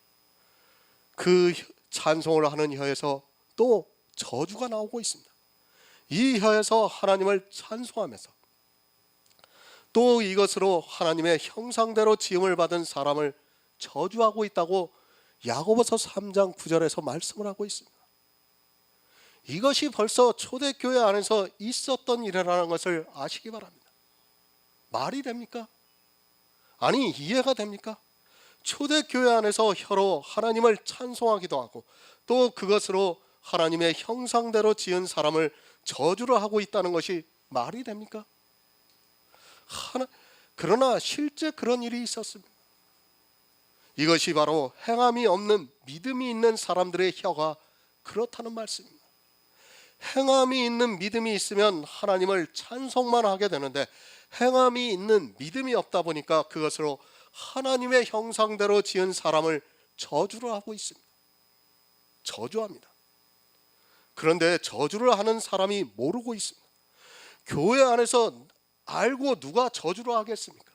그 찬송을 하는 혀에서 또 저주가 나오고 있습니다. 이 혀에서 하나님을 찬송하면서 또 이것으로 하나님의 형상대로 지음을 받은 사람을 저주하고 있다고 야고보서 3장 9절에서 말씀을 하고 있습니다. 이것이 벌써 초대교회 안에서 있었던 일이라는 것을 아시기 바랍니다. 말이 됩니까? 아니, 이해가 됩니까? 초대교회 안에서 혀로 하나님을 찬송하기도 하고 또 그것으로 하나님의 형상대로 지은 사람을 저주를 하고 있다는 것이 말이 됩니까? 그러나 실제 그런 일이 있었습니다. 이것이 바로 행함이 없는 믿음이 있는 사람들의 혀가 그렇다는 말씀입니다. 행함이 있는 믿음이 있으면 하나님을 찬송만 하게 되는데 행함이 있는 믿음이 없다 보니까 그것으로 하나님의 형상대로 지은 사람을 저주를 하고 있습니다. 저주합니다. 그런데 저주를 하는 사람이 모르고 있습니다. 교회 안에서 알고 누가 저주를 하겠습니까?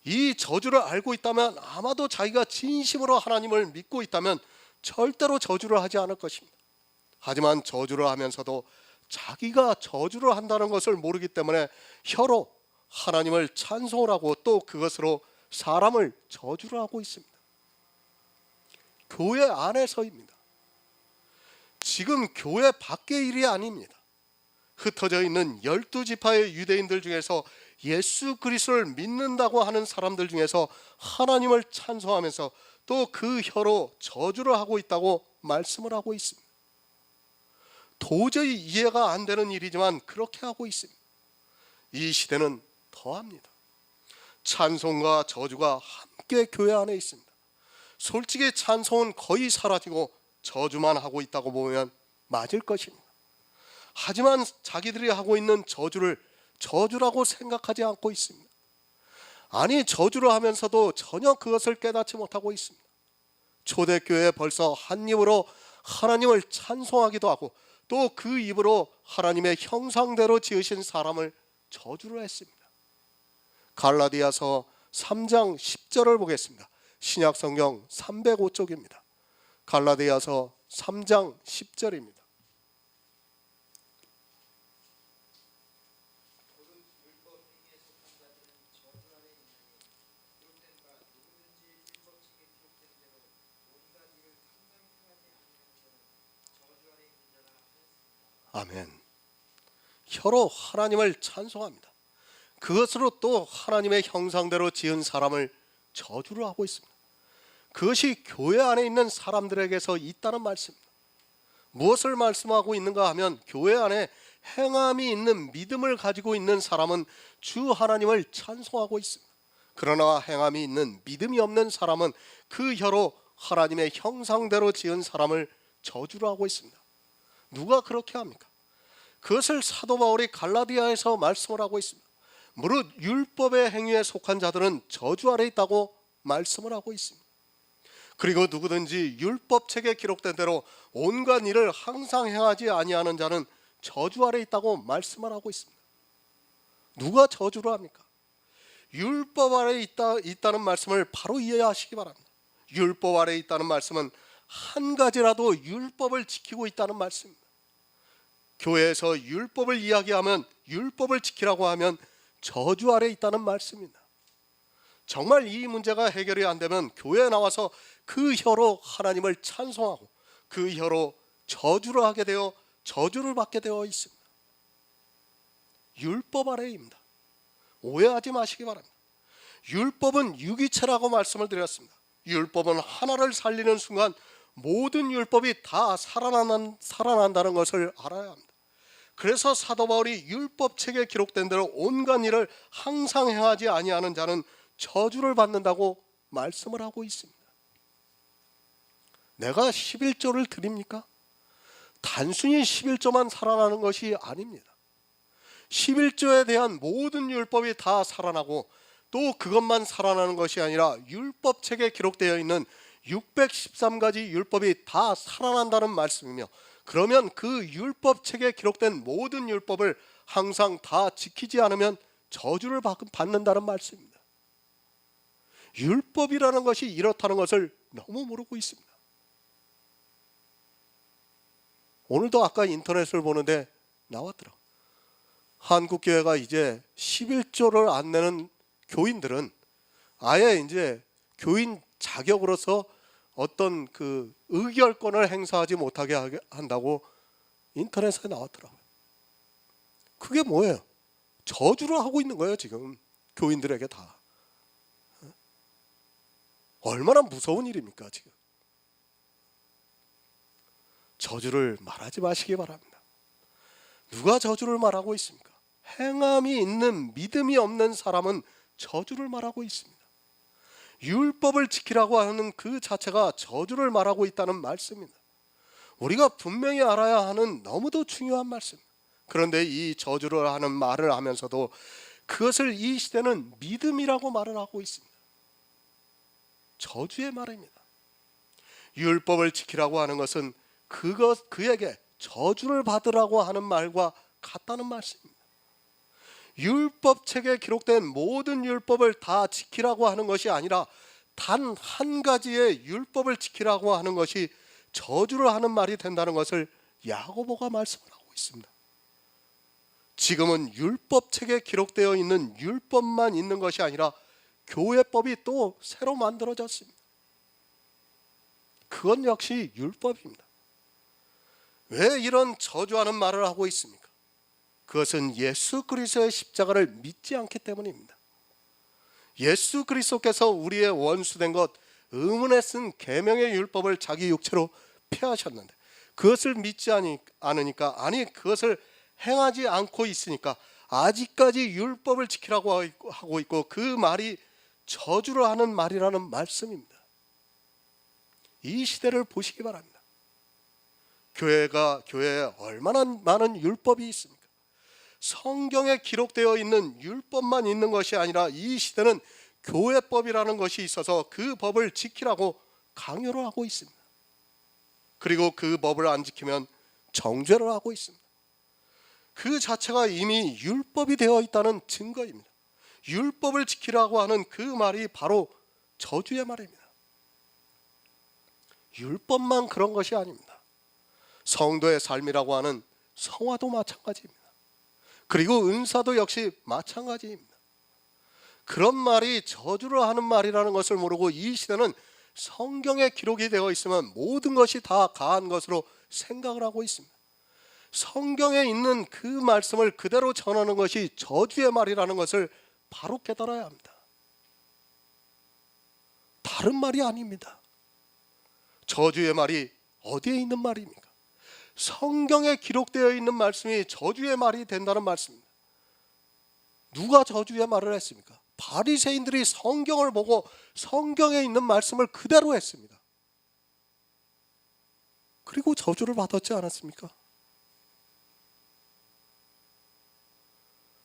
이 저주를 알고 있다면 아마도 자기가 진심으로 하나님을 믿고 있다면 절대로 저주를 하지 않을 것입니다. 하지만 저주를 하면서도 자기가 저주를 한다는 것을 모르기 때문에 혀로 하나님을 찬송을 하고 또 그것으로 사람을 저주를 하고 있습니다. 교회 안에서입니다. 지금 교회 밖의 일이 아닙니다. 흩어져 있는 12지파의 유대인들 중에서 예수 그리스도를 믿는다고 하는 사람들 중에서 하나님을 찬송하면서 또 그 혀로 저주를 하고 있다고 말씀을 하고 있습니다. 도저히 이해가 안 되는 일이지만 그렇게 하고 있습니다. 이 시대는 더합니다. 찬송과 저주가 함께 교회 안에 있습니다. 솔직히 찬송은 거의 사라지고 저주만 하고 있다고 보면 맞을 것입니다. 하지만 자기들이 하고 있는 저주를 저주라고 생각하지 않고 있습니다. 아니, 저주를 하면서도 전혀 그것을 깨닫지 못하고 있습니다. 초대교회에 벌써 한 입으로 하나님을 찬송하기도 하고 또 그 입으로 하나님의 형상대로 지으신 사람을 저주를 했습니다. 갈라디아서 3장 10절을 보겠습니다. 신약성경 305쪽입니다. 갈라디아서 3장 10절입니다. 아멘. 혀로 하나님을 찬송합니다. 그것으로 또 하나님의 형상대로 지은 사람을 저주를 하고 있습니다. 그것이 교회 안에 있는 사람들에게서 있다는 말씀입니다. 무엇을 말씀하고 있는가 하면 교회 안에 행함이 있는 믿음을 가지고 있는 사람은 주 하나님을 찬송하고 있습니다. 그러나 행함이 있는 믿음이 없는 사람은 그 혀로 하나님의 형상대로 지은 사람을 저주를 하고 있습니다. 누가 그렇게 합니까? 그것을 사도 바울이 갈라디아에서 말씀을 하고 있습니다. 무릇 율법의 행위에 속한 자들은 저주 아래 있다고 말씀을 하고 있습니다. 그리고 누구든지 율법책에 기록된 대로 온갖 일을 항상 행하지 아니하는 자는 저주 아래 있다고 말씀을 하고 있습니다. 누가 저주를 합니까? 율법 아래 있다는 말씀을 바로 이해하시기 바랍니다. 율법 아래 있다는 말씀은 한 가지라도 율법을 지키고 있다는 말씀입니다. 교회에서 율법을 이야기하면 율법을 지키라고 하면 저주 아래 있다는 말씀입니다. 정말 이 문제가 해결이 안 되면 교회에 나와서 그 혀로 하나님을 찬송하고 그 혀로 저주를 하게 되어 저주를 받게 되어 있습니다. 율법 아래입니다. 오해하지 마시기 바랍니다. 율법은 유기체라고 말씀을 드렸습니다. 율법은 하나를 살리는 순간 모든 율법이 다 살아난다는 것을 알아야 합니다. 그래서 사도 바울이 율법책에 기록된 대로 온갖 일을 항상 행하지 아니하는 자는 저주를 받는다고 말씀을 하고 있습니다. 내가 11조를 드립니까? 단순히 11조만 살아나는 것이 아닙니다. 11조에 대한 모든 율법이 다 살아나고 또 그것만 살아나는 것이 아니라 율법책에 기록되어 있는 613가지 율법이 다 살아난다는 말씀이며, 그러면 그 율법책에 기록된 모든 율법을 항상 다 지키지 않으면 저주를 받는다는 말씀입니다. 율법이라는 것이 이렇다는 것을 너무 모르고 있습니다. 오늘도 아까 인터넷을 보는데 나왔더라고요. 한국교회가 이제 11조를 안 내는 교인들은 아예 이제 교인 자격으로서 어떤 그 의결권을 행사하지 못하게 한다고 인터넷에 나왔더라고요. 그게 뭐예요? 저주를 하고 있는 거예요, 지금 교인들에게 다. 얼마나 무서운 일입니까, 지금. 저주를 말하지 마시기 바랍니다. 누가 저주를 말하고 있습니까? 행함이 있는 믿음이 없는 사람은 저주를 말하고 있습니다. 율법을 지키라고 하는 그 자체가 저주를 말하고 있다는 말씀입니다. 우리가 분명히 알아야 하는 너무도 중요한 말씀. 그런데 이 저주를 하는 말을 하면서도 그것을 이 시대는 믿음이라고 말을 하고 있습니다. 저주의 말입니다. 율법을 지키라고 하는 것은 그에게 저주를 받으라고 하는 말과 같다는 말씀입니다. 율법책에 기록된 모든 율법을 다 지키라고 하는 것이 아니라 단 한 가지의 율법을 지키라고 하는 것이 저주를 하는 말이 된다는 것을 야고보가 말씀을 하고 있습니다. 지금은 율법책에 기록되어 있는 율법만 있는 것이 아니라 교회법이 또 새로 만들어졌습니다. 그건 역시 율법입니다. 왜 이런 저주하는 말을 하고 있습니까? 그것은 예수 그리스도의 십자가를 믿지 않기 때문입니다. 예수 그리스도께서 우리의 원수된 것 의문에 쓴 계명의 율법을 자기 육체로 폐하셨는데 그것을 믿지 않으니까, 아니 그것을 행하지 않고 있으니까 아직까지 율법을 지키라고 하고 있고, 그 말이 저주를 하는 말이라는 말씀입니다. 이 시대를 보시기 바랍니다. 교회에 얼마나 많은 율법이 있습니까? 성경에 기록되어 있는 율법만 있는 것이 아니라 이 시대는 교회법이라는 것이 있어서 그 법을 지키라고 강요를 하고 있습니다. 그리고 그 법을 안 지키면 정죄를 하고 있습니다. 그 자체가 이미 율법이 되어 있다는 증거입니다. 율법을 지키라고 하는 그 말이 바로 저주의 말입니다. 율법만 그런 것이 아닙니다. 성도의 삶이라고 하는 성화도 마찬가지입니다. 그리고 은사도 역시 마찬가지입니다. 그런 말이 저주를 하는 말이라는 것을 모르고 이 시대는 성경에 기록이 되어 있으면 모든 것이 다 가한 것으로 생각을 하고 있습니다. 성경에 있는 그 말씀을 그대로 전하는 것이 저주의 말이라는 것을 바로 깨달아야 합니다. 다른 말이 아닙니다. 저주의 말이 어디에 있는 말입니까? 성경에 기록되어 있는 말씀이 저주의 말이 된다는 말씀입니다. 누가 저주의 말을 했습니까? 바리새인들이 성경을 보고 성경에 있는 말씀을 그대로 했습니다. 그리고 저주를 받았지 않았습니까?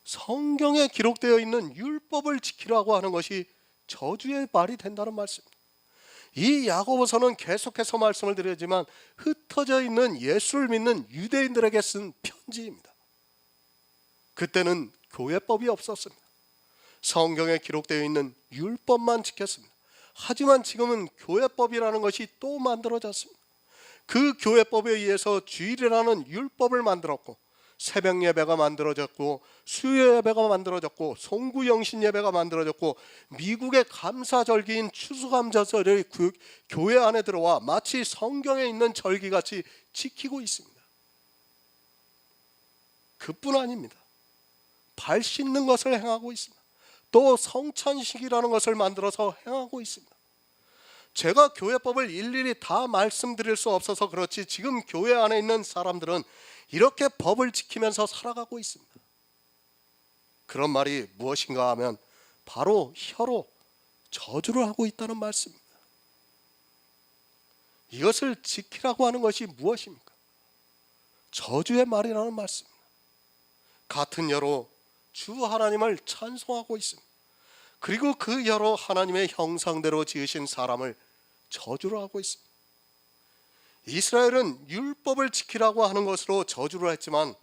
성경에 기록되어 있는 율법을 지키라고 하는 것이 저주의 말이 된다는 말씀입니다. 이 야고보서는 계속해서 말씀을 드리지만 흩어져 있는 예수를 믿는 유대인들에게 쓴 편지입니다. 그때는 교회법이 없었습니다. 성경에 기록되어 있는 율법만 지켰습니다. 하지만 지금은 교회법이라는 것이 또 만들어졌습니다. 그 교회법에 의해서 주일이라는 율법을 만들었고, 새벽 예배가 만들어졌고, 수요 예배가 만들어졌고, 송구영신 예배가 만들어졌고, 미국의 감사절기인 추수감사절이 교회 안에 들어와 마치 성경에 있는 절기같이 지키고 있습니다. 그뿐 아닙니다. 발 씻는 것을 행하고 있습니다. 또 성찬식이라는 것을 만들어서 행하고 있습니다. 제가 교회법을 일일이 다 말씀드릴 수 없어서 그렇지 지금 교회 안에 있는 사람들은 이렇게 법을 지키면서 살아가고 있습니다. 그런 말이 무엇인가 하면 바로 혀로 저주를 하고 있다는 말씀입니다. 이것을 지키라고 하는 것이 무엇입니까? 저주의 말이라는 말씀입니다. 같은 혀로 주 하나님을 찬송하고 있습니다. 그리고 그 혀로 하나님의 형상대로 지으신 사람을 저주를 하고 있습니다. 이스라엘은 율법을 지키라고 하는 것으로 저주를 했지만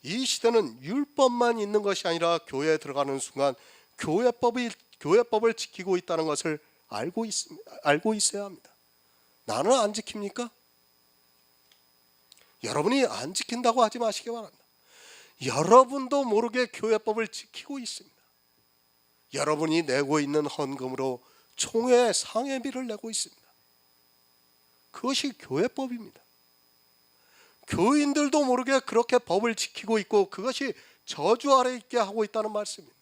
이 시대는 율법만 있는 것이 아니라 교회에 들어가는 순간 교회법을 지키고 있다는 것을 알고 있어야 합니다. 나는 안 지킵니까? 여러분이 안 지킨다고 하지 마시기 바랍니다. 여러분도 모르게 교회법을 지키고 있습니다. 여러분이 내고 있는 헌금으로 총회 상회비를 내고 있습니다. 그것이 교회법입니다. 교인들도 모르게 그렇게 법을 지키고 있고 그것이 저주 아래 있게 하고 있다는 말씀입니다.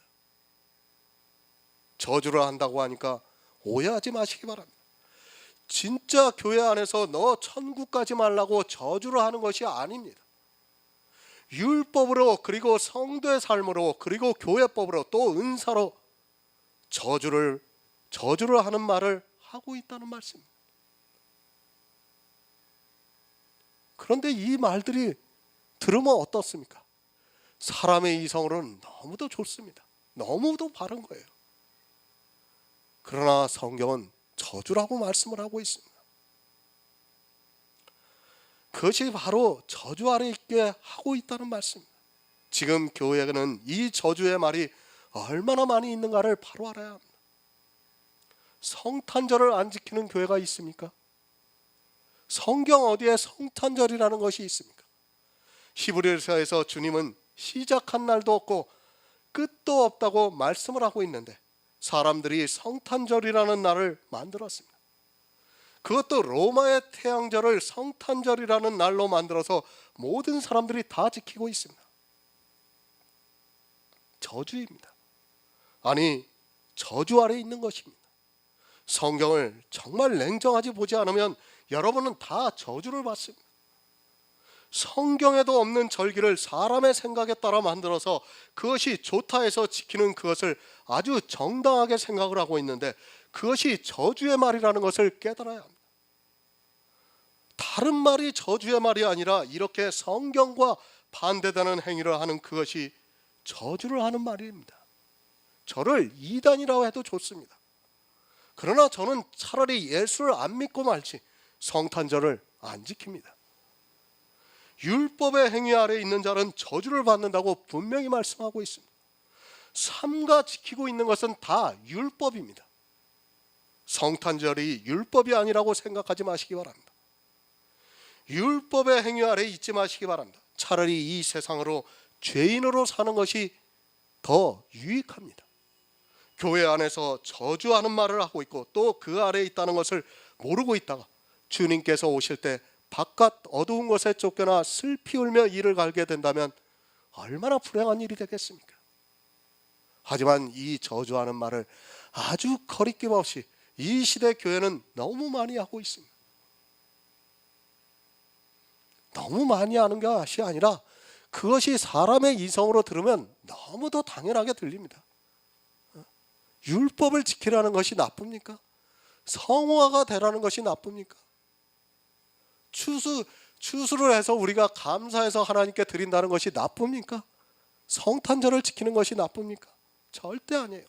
저주를 한다고 하니까 오해하지 마시기 바랍니다. 진짜 교회 안에서 너 천국 가지 말라고 저주를 하는 것이 아닙니다. 율법으로, 그리고 성도의 삶으로, 그리고 교회법으로, 또 은사로 저주를 하는 말을 하고 있다는 말씀입니다. 그런데 이 말들이 들으면 어떻습니까? 사람의 이성으로는 너무도 좋습니다. 너무도 바른 거예요. 그러나 성경은 저주라고 말씀을 하고 있습니다. 그것이 바로 저주 아래 있게 하고 있다는 말씀입니다. 지금 교회에는 이 저주의 말이 얼마나 많이 있는가를 바로 알아야 합니다. 성탄절을 안 지키는 교회가 있습니까? 성경 어디에 성탄절이라는 것이 있습니까? 히브리서에서 주님은 시작한 날도 없고 끝도 없다고 말씀을 하고 있는데 사람들이 성탄절이라는 날을 만들었습니다. 그것도 로마의 태양절을 성탄절이라는 날로 만들어서 모든 사람들이 다 지키고 있습니다. 저주입니다. 아니, 저주 아래 있는 것입니다. 성경을 정말 냉정하게 보지 않으면 여러분은 다 저주를 받습니다. 성경에도 없는 절기를 사람의 생각에 따라 만들어서 그것이 좋다 해서 지키는 그것을 아주 정당하게 생각을 하고 있는데 그것이 저주의 말이라는 것을 깨달아야 합니다. 다른 말이 저주의 말이 아니라 이렇게 성경과 반대되는 행위를 하는 그것이 저주를 하는 말입니다. 저를 이단이라고 해도 좋습니다. 그러나 저는 차라리 예수를 안 믿고 말지 성탄절을 안 지킵니다. 율법의 행위 아래 있는 자는 저주를 받는다고 분명히 말씀하고 있습니다. 삼가 지키고 있는 것은 다 율법입니다. 성탄절이 율법이 아니라고 생각하지 마시기 바랍니다. 율법의 행위 아래 있지 마시기 바랍니다. 차라리 이 세상으로 죄인으로 사는 것이 더 유익합니다. 교회 안에서 저주하는 말을 하고 있고 또 그 아래에 있다는 것을 모르고 있다가 주님께서 오실 때 바깥 어두운 곳에 쫓겨나 슬피 울며 이를 갈게 된다면 얼마나 불행한 일이 되겠습니까? 하지만 이 저주하는 말을 아주 거리낌 없이 이 시대 교회는 너무 많이 하고 있습니다. 너무 많이 하는 것이 아니라 그것이 사람의 이성으로 들으면 너무도 당연하게 들립니다. 율법을 지키라는 것이 나쁩니까? 성화가 되라는 것이 나쁩니까? 추수를 해서 우리가 감사해서 하나님께 드린다는 것이 나쁩니까? 성탄절을 지키는 것이 나쁩니까? 절대 아니에요.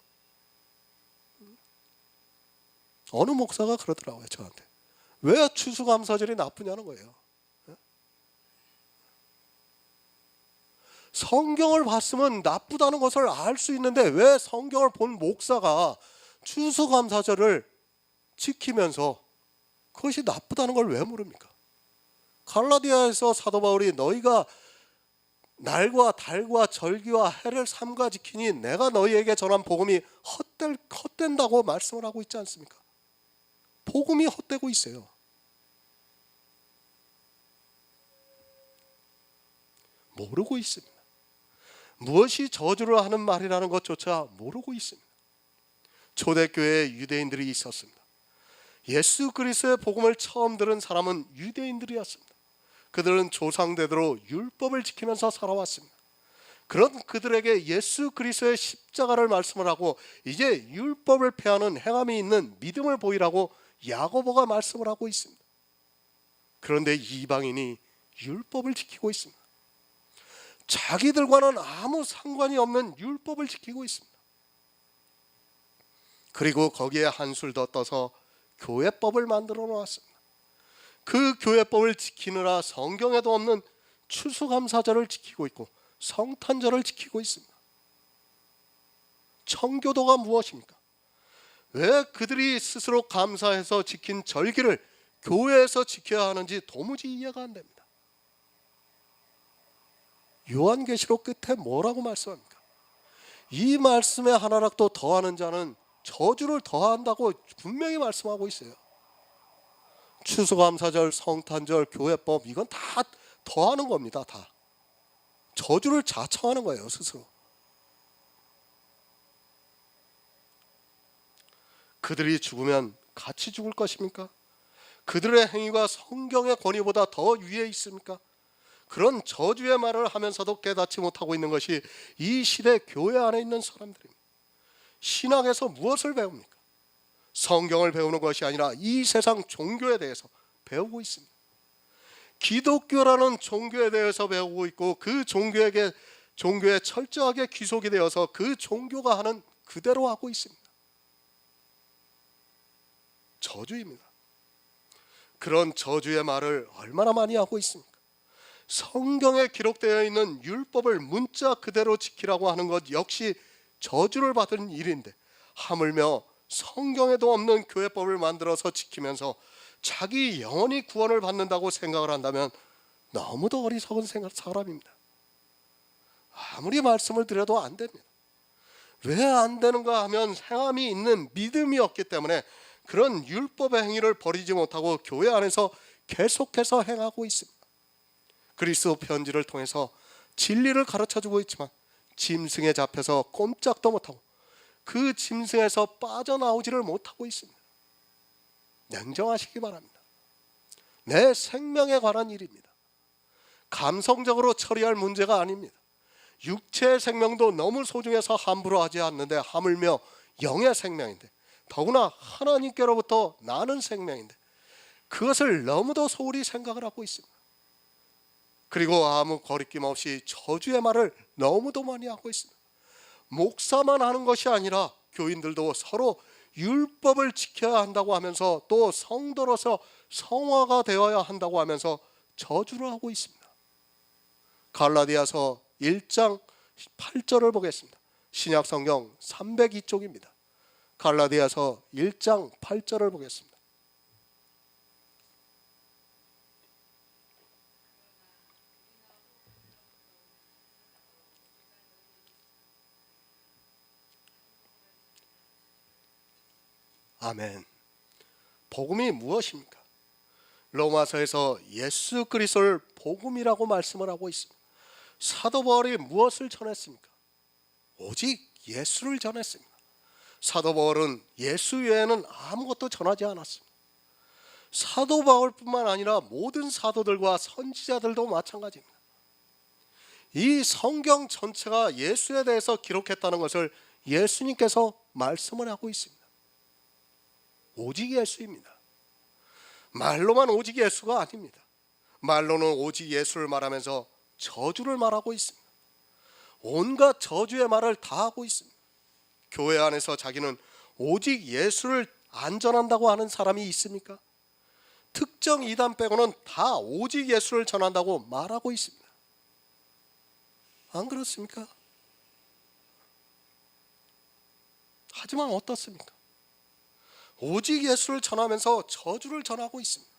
어느 목사가 그러더라고요, 저한테. 왜 추수감사절이 나쁘냐는 거예요. 성경을 봤으면 나쁘다는 것을 알 수 있는데 왜 성경을 본 목사가 추수감사절을 지키면서 그것이 나쁘다는 걸 왜 모릅니까? 갈라디아에서 사도 바울이 너희가 날과 달과 절기와 해를 삼가 지키니 내가 너희에게 전한 복음이 헛된다고 말씀을 하고 있지 않습니까? 복음이 헛되고 있어요. 모르고 있습니다. 무엇이 저주를 하는 말이라는 것조차 모르고 있습니다. 초대교회에 유대인들이 있었습니다. 예수 그리스도의 복음을 처음 들은 사람은 유대인들이었습니다. 그들은 조상대대로 율법을 지키면서 살아왔습니다. 그런 그들에게 예수 그리스도의 십자가를 말씀을 하고 이제 율법을 폐하는 행함이 있는 믿음을 보이라고 야고보가 말씀을 하고 있습니다. 그런데 이방인이 율법을 지키고 있습니다. 자기들과는 아무 상관이 없는 율법을 지키고 있습니다. 그리고 거기에 한술 더 떠서 교회법을 만들어 놓았습니다. 그 교회법을 지키느라 성경에도 없는 추수감사절을 지키고 있고 성탄절을 지키고 있습니다. 청교도가 무엇입니까? 왜 그들이 스스로 감사해서 지킨 절기를 교회에서 지켜야 하는지 도무지 이해가 안 됩니다. 요한계시록 끝에 뭐라고 말씀합니까? 이 말씀에 하나라도 더하는 자는 저주를 더한다고 분명히 말씀하고 있어요. 추수감사절, 성탄절, 교회법, 이건 다 더하는 겁니다. 다 저주를 자청하는 거예요, 스스로. 그들이 죽으면 같이 죽을 것입니까? 그들의 행위가 성경의 권위보다 더 위에 있습니까? 그런 저주의 말을 하면서도 깨닫지 못하고 있는 것이 이 시대 교회 안에 있는 사람들입니다. 신학에서 무엇을 배웁니까? 성경을 배우는 것이 아니라 이 세상 종교에 대해서 배우고 있습니다. 기독교라는 종교에 대해서 배우고 있고 그 종교에 철저하게 귀속이 되어서 그 종교가 하는 그대로 하고 있습니다. 저주입니다. 그런 저주의 말을 얼마나 많이 하고 있습니까? 성경에 기록되어 있는 율법을 문자 그대로 지키라고 하는 것 역시 저주를 받은 일인데, 하물며 성경에도 없는 교회법을 만들어서 지키면서 자기 영혼이 구원을 받는다고 생각을 한다면 너무도 어리석은 사람입니다. 아무리 말씀을 드려도 안 됩니다. 왜 안 되는가 하면 행함이 있는 믿음이 없기 때문에 그런 율법의 행위를 버리지 못하고 교회 안에서 계속해서 행하고 있습니다. 그리스도 편지를 통해서 진리를 가르쳐주고 있지만 짐승에 잡혀서 꼼짝도 못하고 그 짐승에서 빠져나오지를 못하고 있습니다. 냉정하시기 바랍니다. 내 생명에 관한 일입니다. 감성적으로 처리할 문제가 아닙니다. 육체의 생명도 너무 소중해서 함부로 하지 않는데 하물며 영의 생명인데, 더구나 하나님께로부터 나는 생명인데 그것을 너무도 소홀히 생각을 하고 있습니다. 그리고 아무 거리낌 없이 저주의 말을 너무도 많이 하고 있습니다. 목사만 하는 것이 아니라 교인들도 서로 율법을 지켜야 한다고 하면서 또 성도로서 성화가 되어야 한다고 하면서 저주를 하고 있습니다. 갈라디아서 1장 8절을 보겠습니다. 신약성경 302쪽입니다. 갈라디아서 1장 8절을 보겠습니다. 아멘. 복음이 무엇입니까? 로마서에서 예수 그리스도를 복음이라고 말씀을 하고 있습니다. 사도 바울이 무엇을 전했습니까? 오직 예수를 전했습니다. 사도 바울은 예수 외에는 아무것도 전하지 않았습니다. 사도 바울뿐만 아니라 모든 사도들과 선지자들도 마찬가지입니다. 이 성경 전체가 예수에 대해서 기록했다는 것을 예수님께서 말씀을 하고 있습니다. 오직 예수입니다. 말로만 오직 예수가 아닙니다. 말로는 오직 예수를 말하면서 저주를 말하고 있습니다. 온갖 저주의 말을 다 하고 있습니다. 교회 안에서 자기는 오직 예수를 안전한다고 하는 사람이 있습니까? 특정 이단 빼고는 다 오직 예수를 전한다고 말하고 있습니다. 안 그렇습니까? 하지만 어떻습니까? 오직 예수를 전하면서 저주를 전하고 있습니다.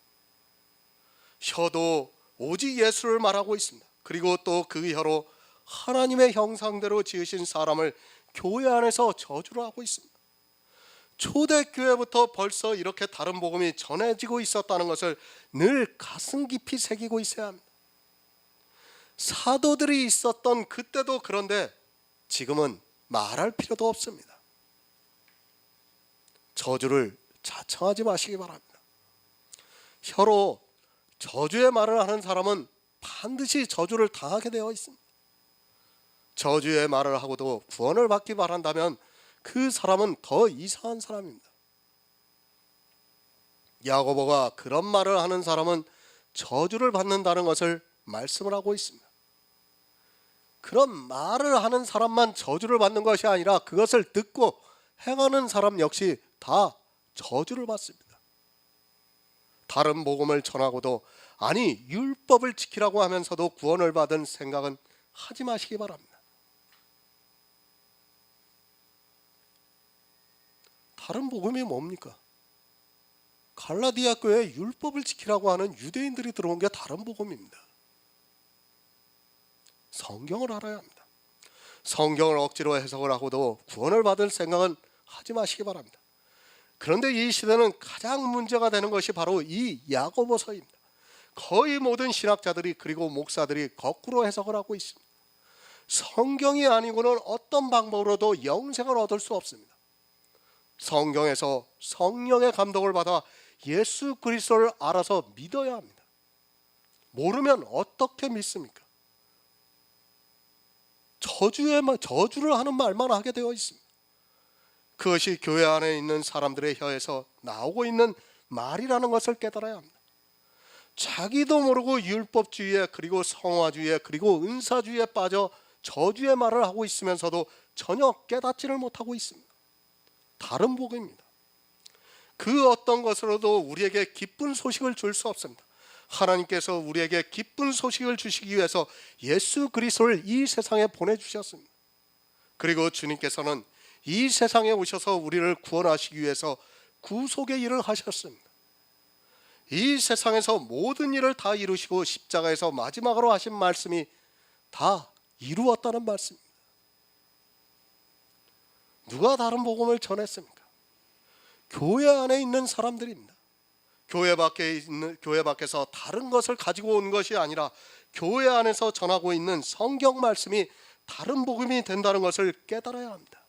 혀도 오직 예수를 말하고 있습니다. 그리고 또 그 혀로 하나님의 형상대로 지으신 사람을 교회 안에서 저주를 하고 있습니다. 초대교회부터 벌써 이렇게 다른 복음이 전해지고 있었다는 것을 늘 가슴 깊이 새기고 있어야 합니다. 사도들이 있었던 그때도 그런데 지금은 말할 필요도 없습니다. 저주를 자청하지 마시기 바랍니다. 혀로 저주의 말을 하는 사람은 반드시 저주를 당하게 되어 있습니다. 저주의 말을 하고도 구원을 받기 바란다면 그 사람은 더 이상한 사람입니다. 야고보가 그런 말을 하는 사람은 저주를 받는다는 것을 말씀을 하고 있습니다. 그런 말을 하는 사람만 저주를 받는 것이 아니라 그것을 듣고 행하는 사람 역시 다 저주를 받습니다. 다른 복음을 전하고도 아니 율법을 지키라고 하면서도 구원을 받은 생각은 하지 마시기 바랍니다. 다른 복음이 뭡니까? 갈라디아 교회에 율법을 지키라고 하는 유대인들이 들어온 게 다른 복음입니다. 성경을 알아야 합니다. 성경을 억지로 해석을 하고도 구원을 받을 생각은 하지 마시기 바랍니다. 그런데 이 시대는 가장 문제가 되는 것이 바로 이 야고보서입니다. 거의 모든 신학자들이 그리고 목사들이 거꾸로 해석을 하고 있습니다. 성경이 아니고는 어떤 방법으로도 영생을 얻을 수 없습니다. 성경에서 성령의 감동을 받아 예수 그리스도를 알아서 믿어야 합니다. 모르면 어떻게 믿습니까? 저주를 하는 말만 하게 되어 있습니다. 그것이 교회 안에 있는 사람들의 혀에서 나오고 있는 말이라는 것을 깨달아야 합니다. 자기도 모르고 율법주의에 그리고 성화주의에 그리고 은사주의에 빠져 저주의 말을 하고 있으면서도 전혀 깨닫지를 못하고 있습니다. 다른 복음입니다. 그 어떤 것으로도 우리에게 기쁜 소식을 줄 수 없습니다. 하나님께서 우리에게 기쁜 소식을 주시기 위해서 예수 그리스도를 이 세상에 보내주셨습니다. 그리고 주님께서는 이 세상에 오셔서 우리를 구원하시기 위해서 구속의 일을 하셨습니다. 이 세상에서 모든 일을 다 이루시고 십자가에서 마지막으로 하신 말씀이 다 이루었다는 말씀입니다. 누가 다른 복음을 전했습니까? 교회 안에 있는 사람들입니다. 교회 밖에서 다른 것을 가지고 온 것이 아니라 교회 안에서 전하고 있는 성경 말씀이 다른 복음이 된다는 것을 깨달아야 합니다.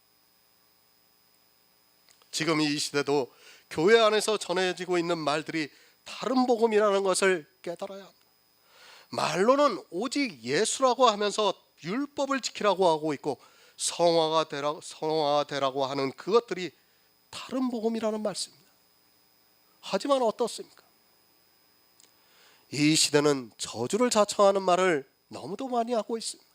지금 이 시대도 교회 안에서 전해지고 있는 말들이 다른 복음이라는 것을 깨달아야 합니다. 말로는 오직 예수라고 하면서 율법을 지키라고 하고 있고 성화가 되라고 하는 그것들이 다른 복음이라는 말씀입니다. 하지만 어떻습니까? 이 시대는 저주를 자청하는 말을 너무도 많이 하고 있습니다.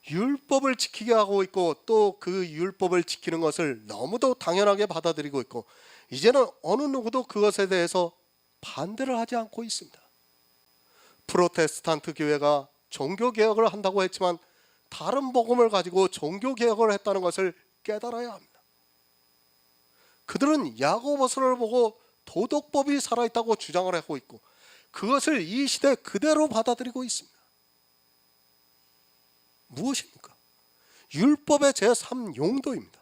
율법을 지키게 하고 있고 또 그 율법을 지키는 것을 너무도 당연하게 받아들이고 있고 이제는 어느 누구도 그것에 대해서 반대를 하지 않고 있습니다. 프로테스탄트 교회가 종교개혁을 한다고 했지만 다른 복음을 가지고 종교개혁을 했다는 것을 깨달아야 합니다. 그들은 야고보서를 보고 도덕법이 살아있다고 주장을 하고 있고 그것을 이 시대 그대로 받아들이고 있습니다. 무엇입니까? 율법의 제3용도입니다.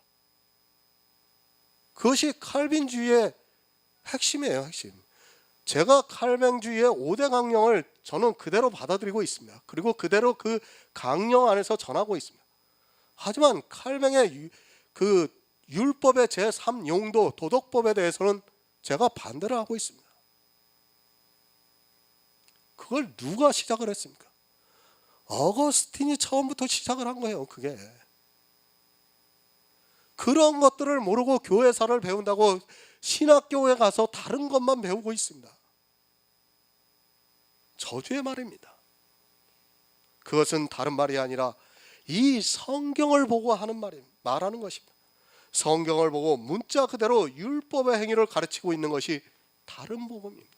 그것이 칼빈주의의 핵심이에요. 핵심. 제가 칼뱅주의의 5대 강령을 저는 그대로 받아들이고 있습니다. 그리고 그대로 그 강령 안에서 전하고 있습니다. 하지만 칼뱅의 그 율법의 제3용도 도덕법에 대해서는 제가 반대를 하고 있습니다. 그걸 누가 시작을 했습니까? 어거스틴이 처음부터 시작을 한 거예요. 그게 그런 것들을 모르고 교회사를 배운다고 신학교에 가서 다른 것만 배우고 있습니다. 저주의 말입니다. 그것은 다른 말이 아니라 이 성경을 보고 말하는 것입니다. 성경을 보고 문자 그대로 율법의 행위를 가르치고 있는 것이 다른 복음입니다.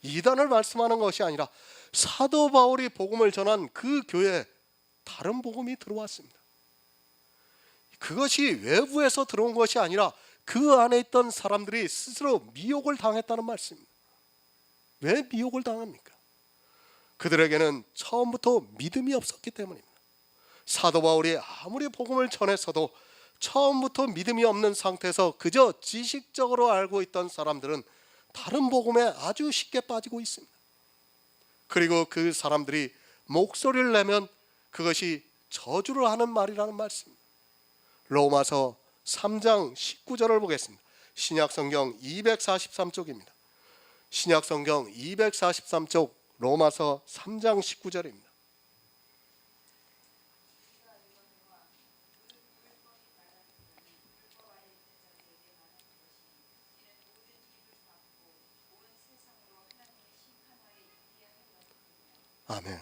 이단을 말씀하는 것이 아니라 사도 바울이 복음을 전한 그 교회에 다른 복음이 들어왔습니다. 그것이 외부에서 들어온 것이 아니라 그 안에 있던 사람들이 스스로 미혹을 당했다는 말씀입니다. 왜 미혹을 당합니까? 그들에게는 처음부터 믿음이 없었기 때문입니다. 사도 바울이 아무리 복음을 전했어도 처음부터 믿음이 없는 상태에서 그저 지식적으로 알고 있던 사람들은 다른 복음에 아주 쉽게 빠지고 있습니다. 그리고 그 사람들이 목소리를 내면 그것이 저주를 하는 말이라는 말씀입니다. 로마서 3장 19절을 보겠습니다. 신약성경 243쪽입니다. 신약성경 243쪽 로마서 3장 19절입니다. 아멘.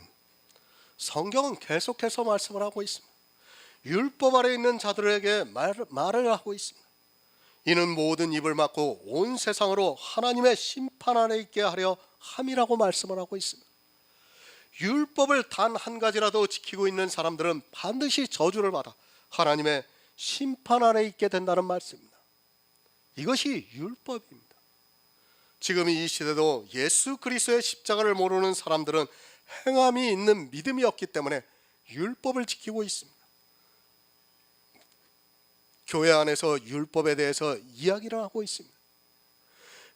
성경은 계속해서 말씀을 하고 있습니다. 율법 아래 있는 자들에게 말을 하고 있습니다. 이는 모든 입을 막고 온 세상으로 하나님의 심판 아래 있게 하려 함이라고 말씀을 하고 있습니다. 율법을 단 한 가지라도 지키고 있는 사람들은 반드시 저주를 받아 하나님의 심판 아래 있게 된다는 말씀입니다. 이것이 율법입니다. 지금 이 시대도 예수 그리스도의 십자가를 모르는 사람들은 행함이 있는 믿음이었기 때문에 율법을 지키고 있습니다. 교회 안에서 율법에 대해서 이야기를 하고 있습니다.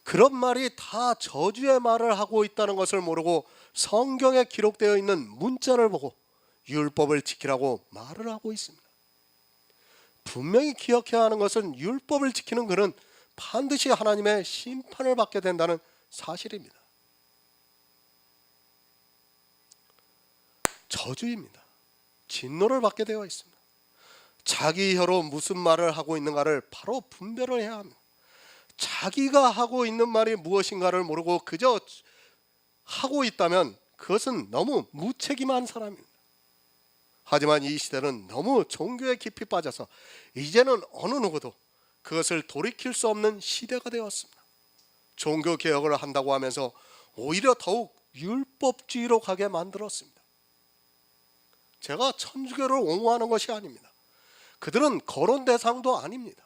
그런 말이 다 저주의 말을 하고 있다는 것을 모르고 성경에 기록되어 있는 문자를 보고 율법을 지키라고 말을 하고 있습니다. 분명히 기억해야 하는 것은 율법을 지키는 그는 반드시 하나님의 심판을 받게 된다는 사실입니다. 저주입니다. 진노를 받게 되어 있습니다. 자기 혀로 무슨 말을 하고 있는가를 바로 분별을 해야 합니다. 자기가 하고 있는 말이 무엇인가를 모르고 그저 하고 있다면 그것은 너무 무책임한 사람입니다. 하지만 이 시대는 너무 종교에 깊이 빠져서 이제는 어느 누구도 그것을 돌이킬 수 없는 시대가 되었습니다. 종교 개혁을 한다고 하면서 오히려 더욱 율법주의로 가게 만들었습니다. 제가 천주교를 옹호하는 것이 아닙니다. 그들은 거론 대상도 아닙니다.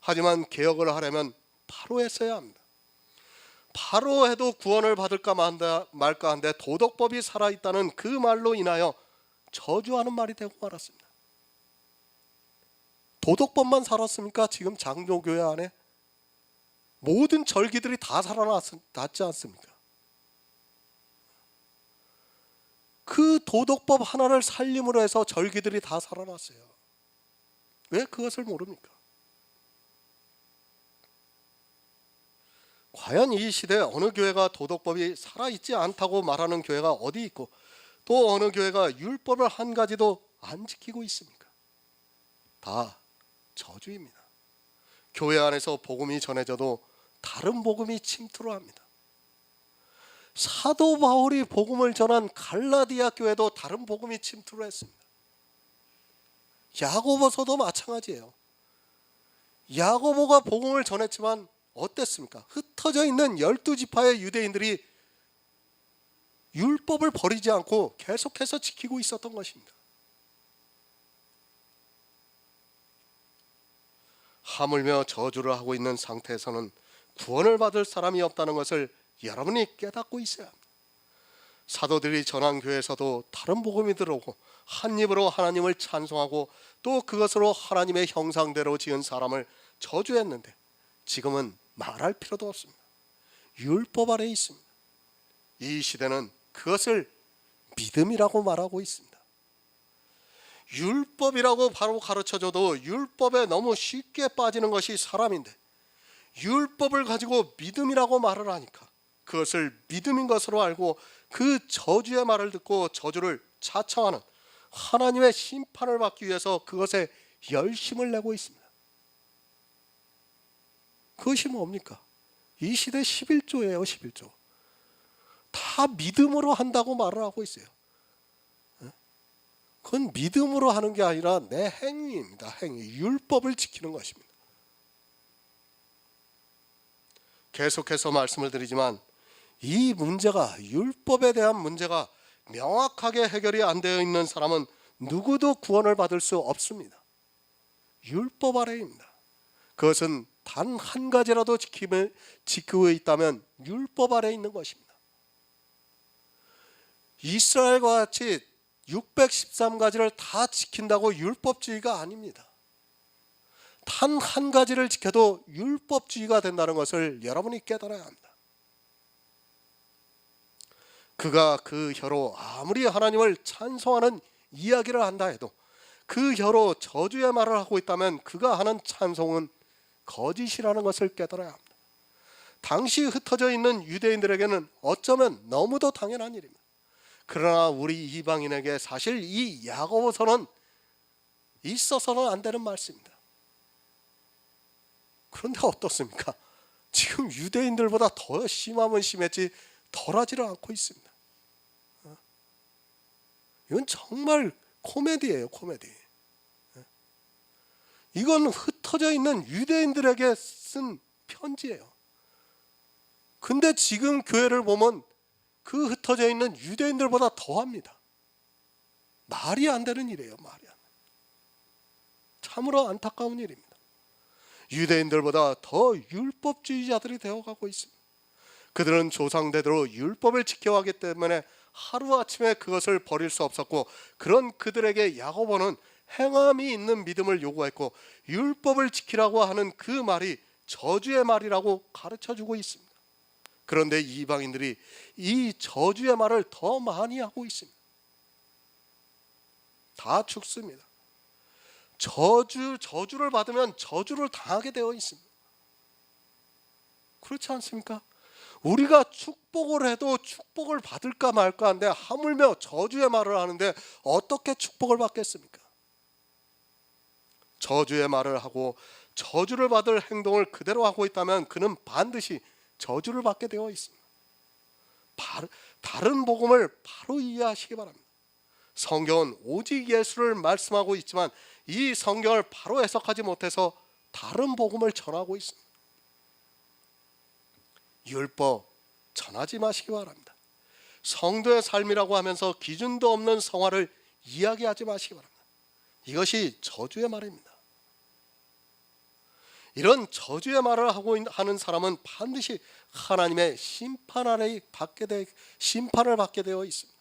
하지만 개혁을 하려면 바로 했어야 합니다. 바로 해도 구원을 받을까 말까 한데 도덕법이 살아있다는 그 말로 인하여 저주하는 말이 되고 말았습니다. 도덕법만 살았습니까? 지금 장로교회 안에 모든 절기들이 다 살아났지 않습니까? 그 도덕법 하나를 살림으로 해서 절기들이 다 살아났어요. 왜 그것을 모릅니까? 과연 이 시대에 어느 교회가 도덕법이 살아있지 않다고 말하는 교회가 어디 있고 또 어느 교회가 율법을 한 가지도 안 지키고 있습니까? 다 저주입니다. 교회 안에서 복음이 전해져도 다른 복음이 침투를 합니다. 사도 바울이 복음을 전한 갈라디아 교회도 다른 복음이 침투를 했습니다. 야고보서도 마찬가지예요. 야고보가 복음을 전했지만 어땠습니까? 흩어져 있는 12지파의 유대인들이 율법을 버리지 않고 계속해서 지키고 있었던 것입니다. 하물며 저주를 하고 있는 상태에서는 구원을 받을 사람이 없다는 것을 여러분이 깨닫고 있어야 합니다. 사도들이 전한 교회에서도 다른 복음이 들어오고 한 입으로 하나님을 찬송하고 또 그것으로 하나님의 형상대로 지은 사람을 저주했는데 지금은 말할 필요도 없습니다. 율법 아래에 있습니다. 이 시대는 그것을 믿음이라고 말하고 있습니다. 율법이라고 바로 가르쳐줘도 율법에 너무 쉽게 빠지는 것이 사람인데 율법을 가지고 믿음이라고 말을 하니까 그것을 믿음인 것으로 알고 그 저주의 말을 듣고 저주를 자청하는 하나님의 심판을 받기 위해서 그것에 열심을 내고 있습니다. 그것이 뭡니까? 이 시대 11조예요. 11조. 다 믿음으로 한다고 말을 하고 있어요. 그건 믿음으로 하는 게 아니라 내 행위입니다. 행위. 율법을 지키는 것입니다. 계속해서 말씀을 드리지만 이 문제가 율법에 대한 문제가 명확하게 해결이 안 되어 있는 사람은 누구도 구원을 받을 수 없습니다. 율법 아래입니다. 그것은 단 한 가지라도 지키고 있다면 율법 아래에 있는 것입니다. 이스라엘과 같이 613가지를 다 지킨다고 율법주의가 아닙니다. 단 한 가지를 지켜도 율법주의가 된다는 것을 여러분이 깨달아야 합니다. 그가 그 혀로 아무리 하나님을 찬송하는 이야기를 한다 해도 그 혀로 저주의 말을 하고 있다면 그가 하는 찬송은 거짓이라는 것을 깨달아야 합니다. 당시 흩어져 있는 유대인들에게는 어쩌면 너무도 당연한 일입니다. 그러나 우리 이방인에게 사실 이 야고보서는 있어서는 안 되는 말씀입니다. 그런데 어떻습니까? 지금 유대인들보다 더 심하면 심했지 덜하지를 않고 있습니다. 이건 정말 코미디예요. 코미디. 이건 흩어져 있는 유대인들에게 쓴 편지예요. 근데 지금 교회를 보면 그 흩어져 있는 유대인들보다 더합니다. 말이 안 되는 일이에요. 말이 안 돼요. 참으로 안타까운 일입니다. 유대인들보다 더 율법주의자들이 되어가고 있습니다. 그들은 조상대대로 율법을 지켜왔기 때문에 하루아침에 그것을 버릴 수 없었고, 그런 그들에게 야고보는 행함이 있는 믿음을 요구했고, 율법을 지키라고 하는 그 말이 저주의 말이라고 가르쳐주고 있습니다. 그런데 이방인들이 이 저주의 말을 더 많이 하고 있습니다. 다 죽습니다. 저주를 받으면 저주를 당하게 되어 있습니다. 그렇지 않습니까? 우리가 축복을 해도 축복을 받을까 말까 한데, 하물며 저주의 말을 하는데 어떻게 축복을 받겠습니까? 저주의 말을 하고 저주를 받을 행동을 그대로 하고 있다면 그는 반드시 저주를 받게 되어 있습니다. 다른 복음을 바로 이해하시기 바랍니다. 성경은 오직 예수를 말씀하고 있지만 이 성경을 바로 해석하지 못해서 다른 복음을 전하고 있습니다. 율법 전하지 마시기 바랍니다. 성도의 삶이라고 하면서 기준도 없는 성화를 이야기하지 마시기 바랍니다. 이것이 저주의 말입니다. 이런 저주의 말을 하는 사람은 반드시 하나님의 심판을 받게 되어 있습니다.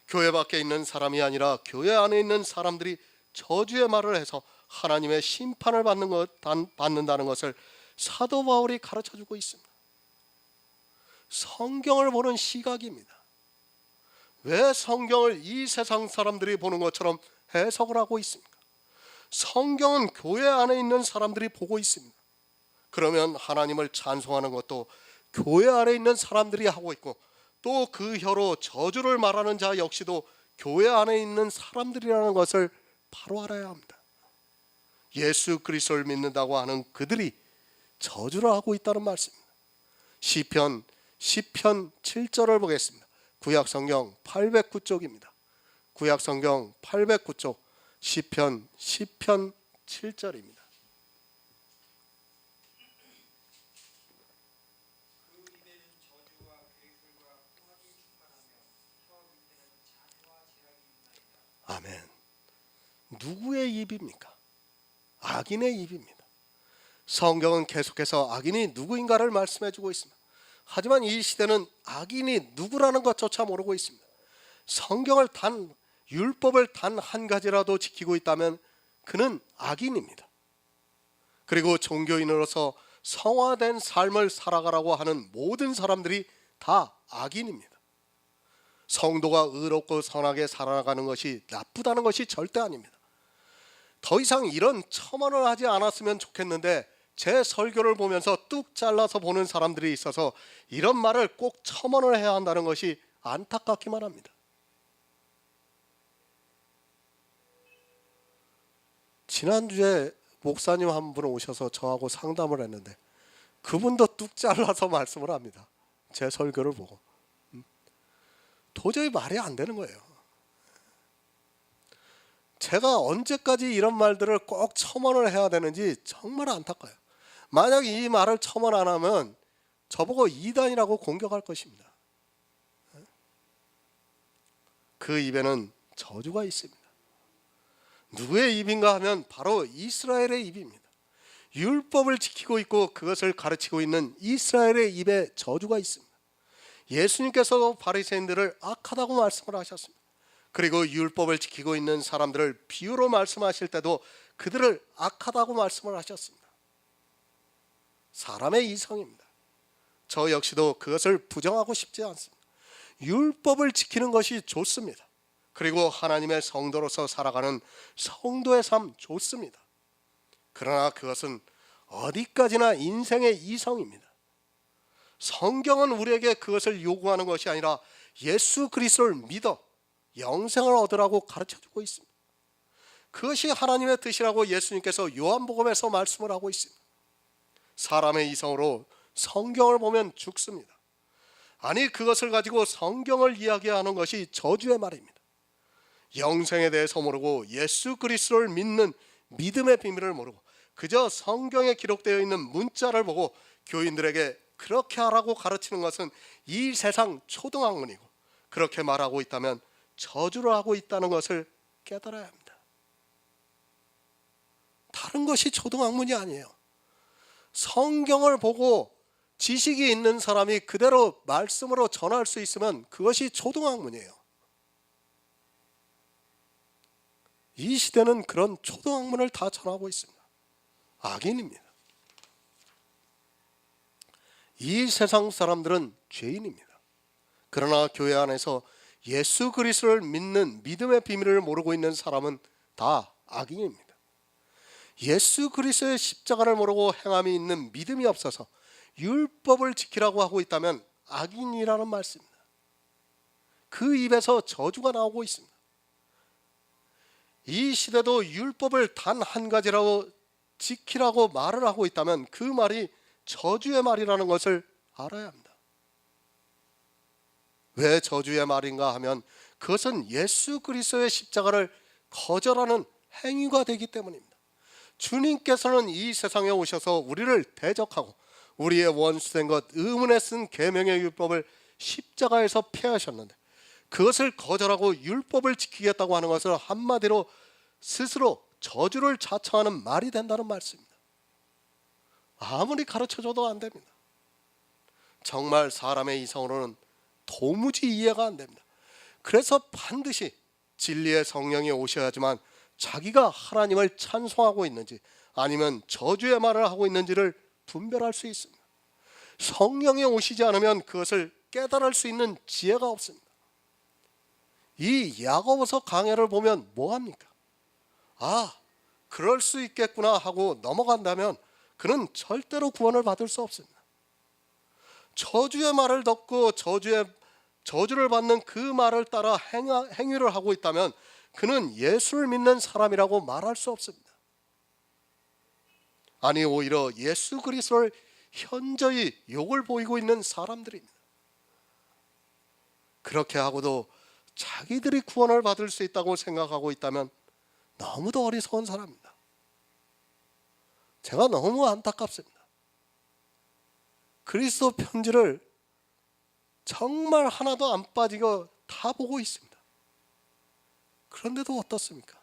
교회 밖에 있는 사람이 아니라 교회 안에 있는 사람들이 저주의 말을 해서 하나님의 심판을 받는다는 것을 사도 바울이 가르쳐주고 있습니다. 성경을 보는 시각입니다. 왜 성경을 이 세상 사람들이 보는 것처럼 해석을 하고 있습니까? 성경은 교회 안에 있는 사람들이 보고 있습니다. 그러면 하나님을 찬송하는 것도 교회 안에 있는 사람들이 하고 있고, 또 그 혀로 저주를 말하는 자 역시도 교회 안에 있는 사람들이라는 것을 바로 알아야 합니다. 예수 그리스도를 믿는다고 하는 그들이 저주를 하고 있다는 말씀입니다. 시편 7절을 보겠습니다. 구약성경 809쪽입니다. 구약성경 809쪽 시편 7절입니다. 아멘. 누구의 입입니까? 악인의 입입니다. 성경은 계속해서 악인이 누구인가를 말씀해주고 있습니다. 하지만 이 시대는 악인이 누구라는 것조차 모르고 있습니다. 율법을 단 한 가지라도 지키고 있다면 그는 악인입니다. 그리고 종교인으로서 성화된 삶을 살아가라고 하는 모든 사람들이 다 악인입니다. 성도가 의롭고 선하게 살아가는 것이 나쁘다는 것이 절대 아닙니다. 더 이상 이런 첨언을 하지 않았으면 좋겠는데, 제 설교를 보면서 뚝 잘라서 보는 사람들이 있어서 이런 말을 꼭 첨언을 해야 한다는 것이 안타깝기만 합니다. 지난주에 목사님 한 분 오셔서 저하고 상담을 했는데 그분도 뚝 잘라서 말씀을 합니다. 제 설교를 보고. 도저히 말이 안 되는 거예요. 제가 언제까지 이런 말들을 꼭 첨언을 해야 되는지 정말 안타까워요. 만약 이 말을 첨언 안 하면 저보고 이단이라고 공격할 것입니다. 그 입에는 저주가 있습니다. 누구의 입인가 하면 바로 이스라엘의 입입니다. 율법을 지키고 있고 그것을 가르치고 있는 이스라엘의 입에 저주가 있습니다. 예수님께서도 바리새인들을 악하다고 말씀을 하셨습니다. 그리고 율법을 지키고 있는 사람들을 비유로 말씀하실 때도 그들을 악하다고 말씀을 하셨습니다. 사람의 이성입니다. 저 역시도 그것을 부정하고 싶지 않습니다. 율법을 지키는 것이 좋습니다. 그리고 하나님의 성도로서 살아가는 성도의 삶 좋습니다. 그러나 그것은 어디까지나 인생의 이성입니다. 성경은 우리에게 그것을 요구하는 것이 아니라 예수 그리스도를 믿어 영생을 얻으라고 가르쳐주고 있습니다. 그것이 하나님의 뜻이라고 예수님께서 요한복음에서 말씀을 하고 있습니다. 사람의 이성으로 성경을 보면 죽습니다. 아니, 그것을 가지고 성경을 이야기하는 것이 저주의 말입니다. 영생에 대해서 모르고 예수 그리스도를 믿는 믿음의 비밀을 모르고 그저 성경에 기록되어 있는 문자를 보고 교인들에게 그렇게 하라고 가르치는 것은 이 세상 초등학문이고, 그렇게 말하고 있다면 저주를 하고 있다는 것을 깨달아야 합니다. 다른 것이 초등학문이 아니에요. 성경을 보고 지식이 있는 사람이 그대로 말씀으로 전할 수 있으면 그것이 초등학문이에요. 이 시대는 그런 초등학문을 다 전하고 있습니다. 악인입니다. 이 세상 사람들은 죄인입니다. 그러나 교회 안에서 예수 그리스도를 믿는 믿음의 비밀을 모르고 있는 사람은 다 악인입니다. 예수 그리스도의 십자가를 모르고 행함이 있는 믿음이 없어서 율법을 지키라고 하고 있다면 악인이라는 말씀입니다. 그 입에서 저주가 나오고 있습니다. 이 시대도 율법을 단 한 가지라고 지키라고 말을 하고 있다면 그 말이 저주의 말이라는 것을 알아야 합니다. 왜 저주의 말인가 하면 그것은 예수 그리스도의 십자가를 거절하는 행위가 되기 때문입니다. 주님께서는 이 세상에 오셔서 우리를 대적하고 우리의 원수된 것 의문에 쓴 계명의 율법을 십자가에서 폐하셨는데 그것을 거절하고 율법을 지키겠다고 하는 것을 한마디로 스스로 저주를 자청하는 말이 된다는 말씀입니다. 아무리 가르쳐줘도 안 됩니다. 정말 사람의 이성으로는 도무지 이해가 안 됩니다. 그래서 반드시 진리의 성령이 오셔야지만 자기가 하나님을 찬송하고 있는지 아니면 저주의 말을 하고 있는지를 분별할 수 있습니다. 성령이 오시지 않으면 그것을 깨달을 수 있는 지혜가 없습니다. 이 야고보서 강해를 보면 뭐합니까? 아, 그럴 수 있겠구나 하고 넘어간다면 그는 절대로 구원을 받을 수 없습니다. 저주의 말을 듣고 저주를 받는 그 말을 따라 행위를 하고 있다면 그는 예수를 믿는 사람이라고 말할 수 없습니다. 아니 오히려 예수 그리스도를 현저히 욕을 보이고 있는 사람들입니다. 그렇게 하고도 자기들이 구원을 받을 수 있다고 생각하고 있다면 너무도 어리석은 사람입니다. 제가 너무 안타깝습니다. 그리스도 편지를 정말 하나도 안 빠지고 다 보고 있습니다. 그런데도 어떻습니까?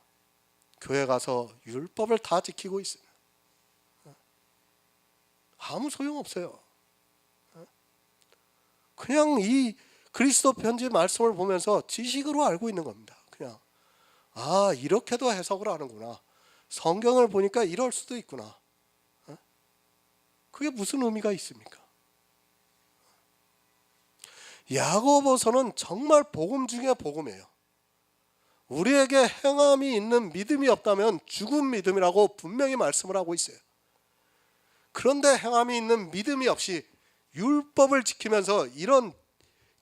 교회 가서 율법을 다 지키고 있습니다. 아무 소용없어요. 그냥 이 그리스도 편지 말씀을 보면서 지식으로 알고 있는 겁니다. 그냥 아 이렇게도 해석을 하는구나. 성경을 보니까 이럴 수도 있구나. 그게 무슨 의미가 있습니까? 야고보서는 정말 복음 중에 복음이에요. 우리에게 행함이 있는 믿음이 없다면 죽은 믿음이라고 분명히 말씀을 하고 있어요. 그런데 행함이 있는 믿음이 없이 율법을 지키면서 이런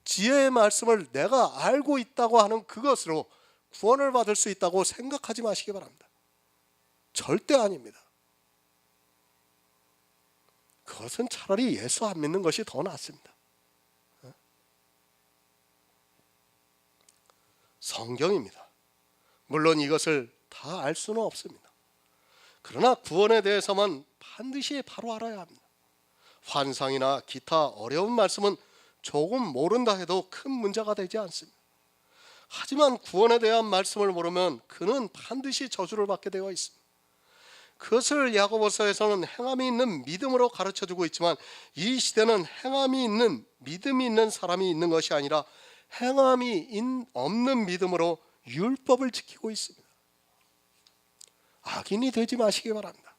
지혜의 말씀을 내가 알고 있다고 하는 그것으로 구원을 받을 수 있다고 생각하지 마시기 바랍니다. 절대 아닙니다. 그것은 차라리 예수 안 믿는 것이 더 낫습니다. 성경입니다. 물론 이것을 다 알 수는 없습니다. 그러나 구원에 대해서만 반드시 바로 알아야 합니다. 환상이나 기타 어려운 말씀은 조금 모른다 해도 큰 문제가 되지 않습니다. 하지만 구원에 대한 말씀을 모르면 그는 반드시 저주를 받게 되어 있습니다. 그것을 야고보서에서는 행함이 있는 믿음으로 가르쳐주고 있지만 이 시대는 행함이 있는 믿음이 있는 사람이 있는 것이 아니라 행함이 없는 믿음으로 율법을 지키고 있습니다. 악인이 되지 마시기 바랍니다.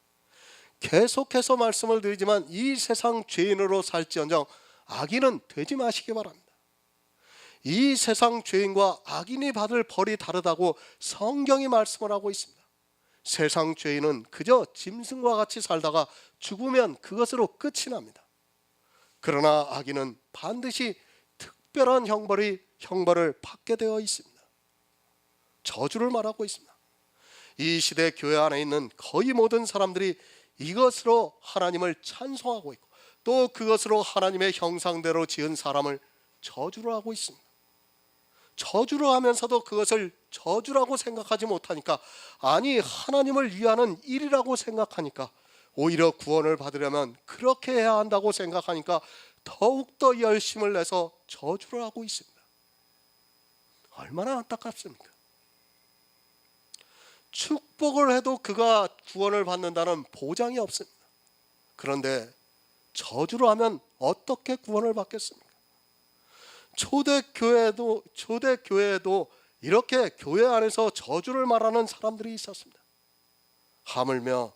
계속해서 말씀을 드리지만 이 세상 죄인으로 살지언정 악인은 되지 마시기 바랍니다. 이 세상 죄인과 악인이 받을 벌이 다르다고 성경이 말씀을 하고 있습니다. 세상 죄인은 그저 짐승과 같이 살다가 죽으면 그것으로 끝이 납니다. 그러나 악인은 반드시 특별한 형벌을 받게 되어 있습니다. 저주를 말하고 있습니다. 이 시대 교회 안에 있는 거의 모든 사람들이 이것으로 하나님을 찬송하고 있고 또 그것으로 하나님의 형상대로 지은 사람을 저주를 하고 있습니다. 저주를 하면서도 그것을 저주라고 생각하지 못하니까 아니 하나님을 위하는 일이라고 생각하니까 오히려 구원을 받으려면 그렇게 해야 한다고 생각하니까 더욱더 열심을 내서 저주를 하고 있습니다. 얼마나 안타깝습니까? 축복을 해도 그가 구원을 받는다는 보장이 없습니다. 그런데 저주를 하면 어떻게 구원을 받겠습니까? 초대교회에도 이렇게 교회 안에서 저주를 말하는 사람들이 있었습니다. 하물며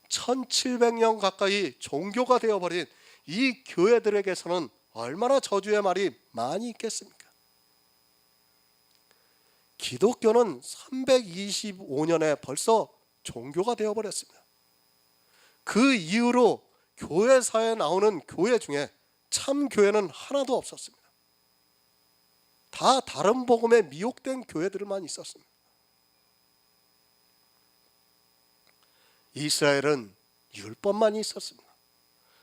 1700년 가까이 종교가 되어버린 이 교회들에게서는 얼마나 저주의 말이 많이 있겠습니까? 기독교는 325년에 벌써 종교가 되어버렸습니다. 그 이후로 교회사에 나오는 교회 중에 참 교회는 하나도 없었습니다. 다 다른 복음에 미혹된 교회들만 있었습니다. 이스라엘은 율법만이 있었습니다.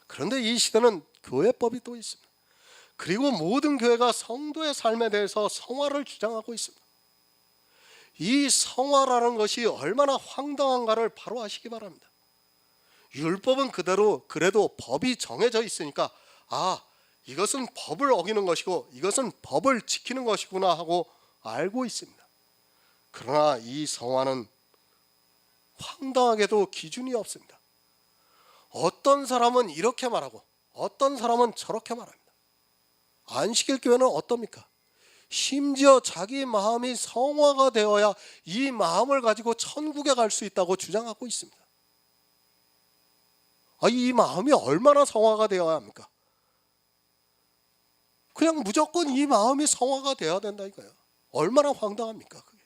그런데 이 시대는 교회법이 또 있습니다. 그리고 모든 교회가 성도의 삶에 대해서 성화를 주장하고 있습니다. 이 성화라는 것이 얼마나 황당한가를 바로 아시기 바랍니다. 율법은 그래도 법이 정해져 있으니까 이것은 법을 어기는 것이고 이것은 법을 지키는 것이구나 하고 알고 있습니다. 그러나 이 성화는 황당하게도 기준이 없습니다. 어떤 사람은 이렇게 말하고 어떤 사람은 저렇게 말합니다. 안식일 교회는 어떻습니까? 심지어 자기 마음이 성화가 되어야 이 마음을 가지고 천국에 갈 수 있다고 주장하고 있습니다. 이 마음이 얼마나 성화가 되어야 합니까? 그냥 무조건 이 마음이 성화가 되어야 된다 이거예요. 얼마나 황당합니까 그게?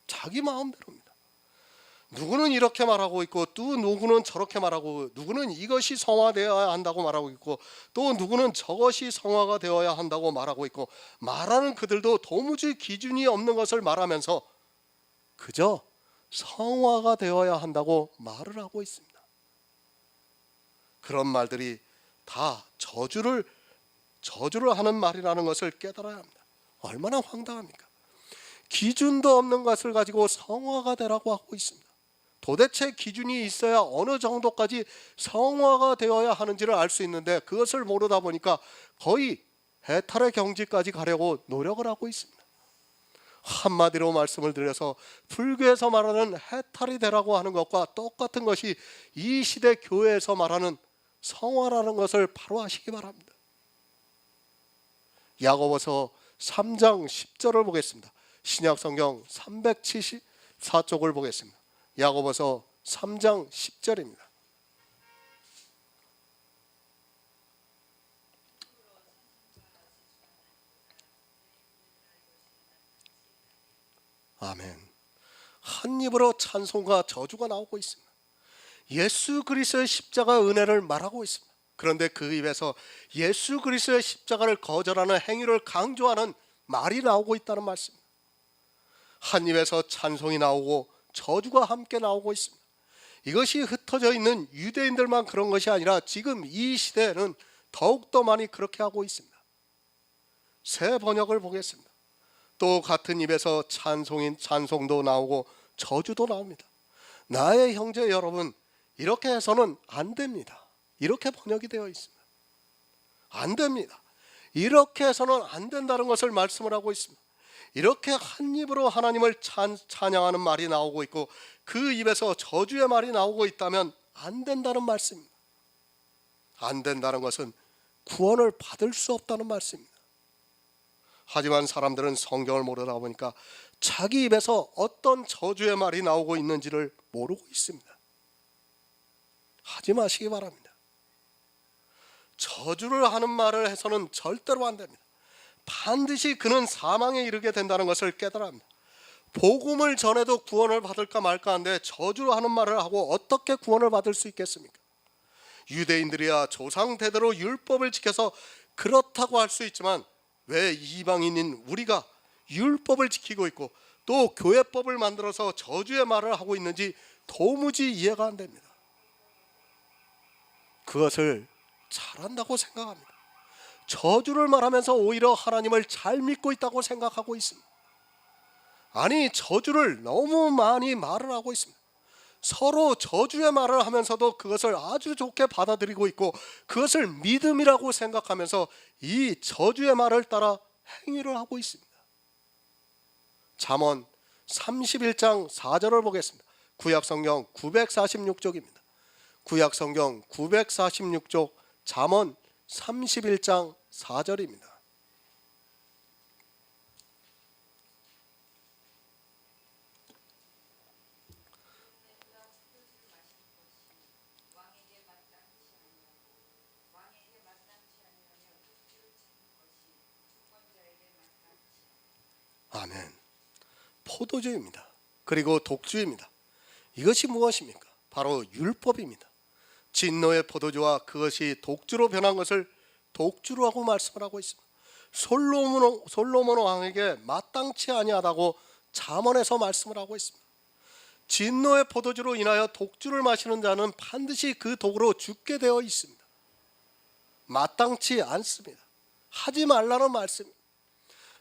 자기 마음대로입니다. 누구는 이렇게 말하고 있고 또 누구는 저렇게 말하고, 누구는 이것이 성화되어야 한다고 말하고 있고 또 누구는 저것이 성화가 되어야 한다고 말하고 있고, 말하는 그들도 도무지 기준이 없는 것을 말하면서 그저 성화가 되어야 한다고 말을 하고 있습니다. 그런 말들이 다 저주를 하는 말이라는 것을 깨달아야 합니다. 얼마나 황당합니까? 기준도 없는 것을 가지고 성화가 되라고 하고 있습니다. 도대체 기준이 있어야 어느 정도까지 성화가 되어야 하는지를 알 수 있는데 그것을 모르다 보니까 거의 해탈의 경지까지 가려고 노력을 하고 있습니다. 한마디로 말씀을 드려서 불교에서 말하는 해탈이 되라고 하는 것과 똑같은 것이 이 시대 교회에서 말하는 성화라는 것을 바로 아시기 바랍니다. 야고보서 3장 10절을 보겠습니다. 신약성경 374쪽을 보겠습니다. 야고보서 3장 10절입니다. 아멘. 한 입으로 찬송과 저주가 나오고 있습니다. 예수 그리스도의 십자가 은혜를 말하고 있습니다. 그런데 그 입에서 예수 그리스도의 십자가를 거절하는 행위를 강조하는 말이 나오고 있다는 말씀입니다. 한 입에서 찬송이 나오고 저주가 함께 나오고 있습니다. 이것이 흩어져 있는 유대인들만 그런 것이 아니라 지금 이 시대에는 더욱더 많이 그렇게 하고 있습니다. 새 번역을 보겠습니다. 또 같은 입에서 찬송도 나오고 저주도 나옵니다. 나의 형제 여러분, 이렇게 해서는 안 됩니다. 이렇게 번역이 되어 있습니다. 안 됩니다. 이렇게 해서는 안 된다는 것을 말씀을 하고 있습니다. 이렇게 한 입으로 하나님을 찬양하는 말이 나오고 있고 그 입에서 저주의 말이 나오고 있다면 안 된다는 말씀입니다. 안 된다는 것은 구원을 받을 수 없다는 말씀입니다. 하지만 사람들은 성경을 모르다 보니까 자기 입에서 어떤 저주의 말이 나오고 있는지를 모르고 있습니다. 하지 마시기 바랍니다. 저주를 하는 말을 해서는 절대로 안 됩니다. 반드시 그는 사망에 이르게 된다는 것을 깨달아야 합니다. 복음을 전해도 구원을 받을까 말까 한데 저주를 하는 말을 하고 어떻게 구원을 받을 수 있겠습니까? 유대인들이야 조상 대대로 율법을 지켜서 그렇다고 할 수 있지만 왜 이방인인 우리가 율법을 지키고 있고 또 교회법을 만들어서 저주의 말을 하고 있는지 도무지 이해가 안 됩니다. 그것을 잘한다고 생각합니다. 저주를 말하면서 오히려 하나님을 잘 믿고 있다고 생각하고 있습니다. 아니, 저주를 너무 많이 말을 하고 있습니다. 서로 저주의 말을 하면서도 그것을 아주 좋게 받아들이고 있고 그것을 믿음이라고 생각하면서 이 저주의 말을 따라 행위를 하고 있습니다. 잠언 31장 4절을 보겠습니다. 구약성경 946쪽입니다. 구약 성경 946쪽 잠언 31장 4절입니다. 아멘. 포도주입니다. 그리고 독주입니다. 이것이 무엇입니까? 바로 율법입니다. 진노의 포도주와 그것이 독주로 변한 것을 독주라고 말씀을 하고 있습니다. 솔로몬 왕에게 마땅치 아니하다고 잠언에서 말씀을 하고 있습니다. 진노의 포도주로 인하여 독주를 마시는 자는 반드시 그 독으로 죽게 되어 있습니다. 마땅치 않습니다. 하지 말라는 말씀입니다.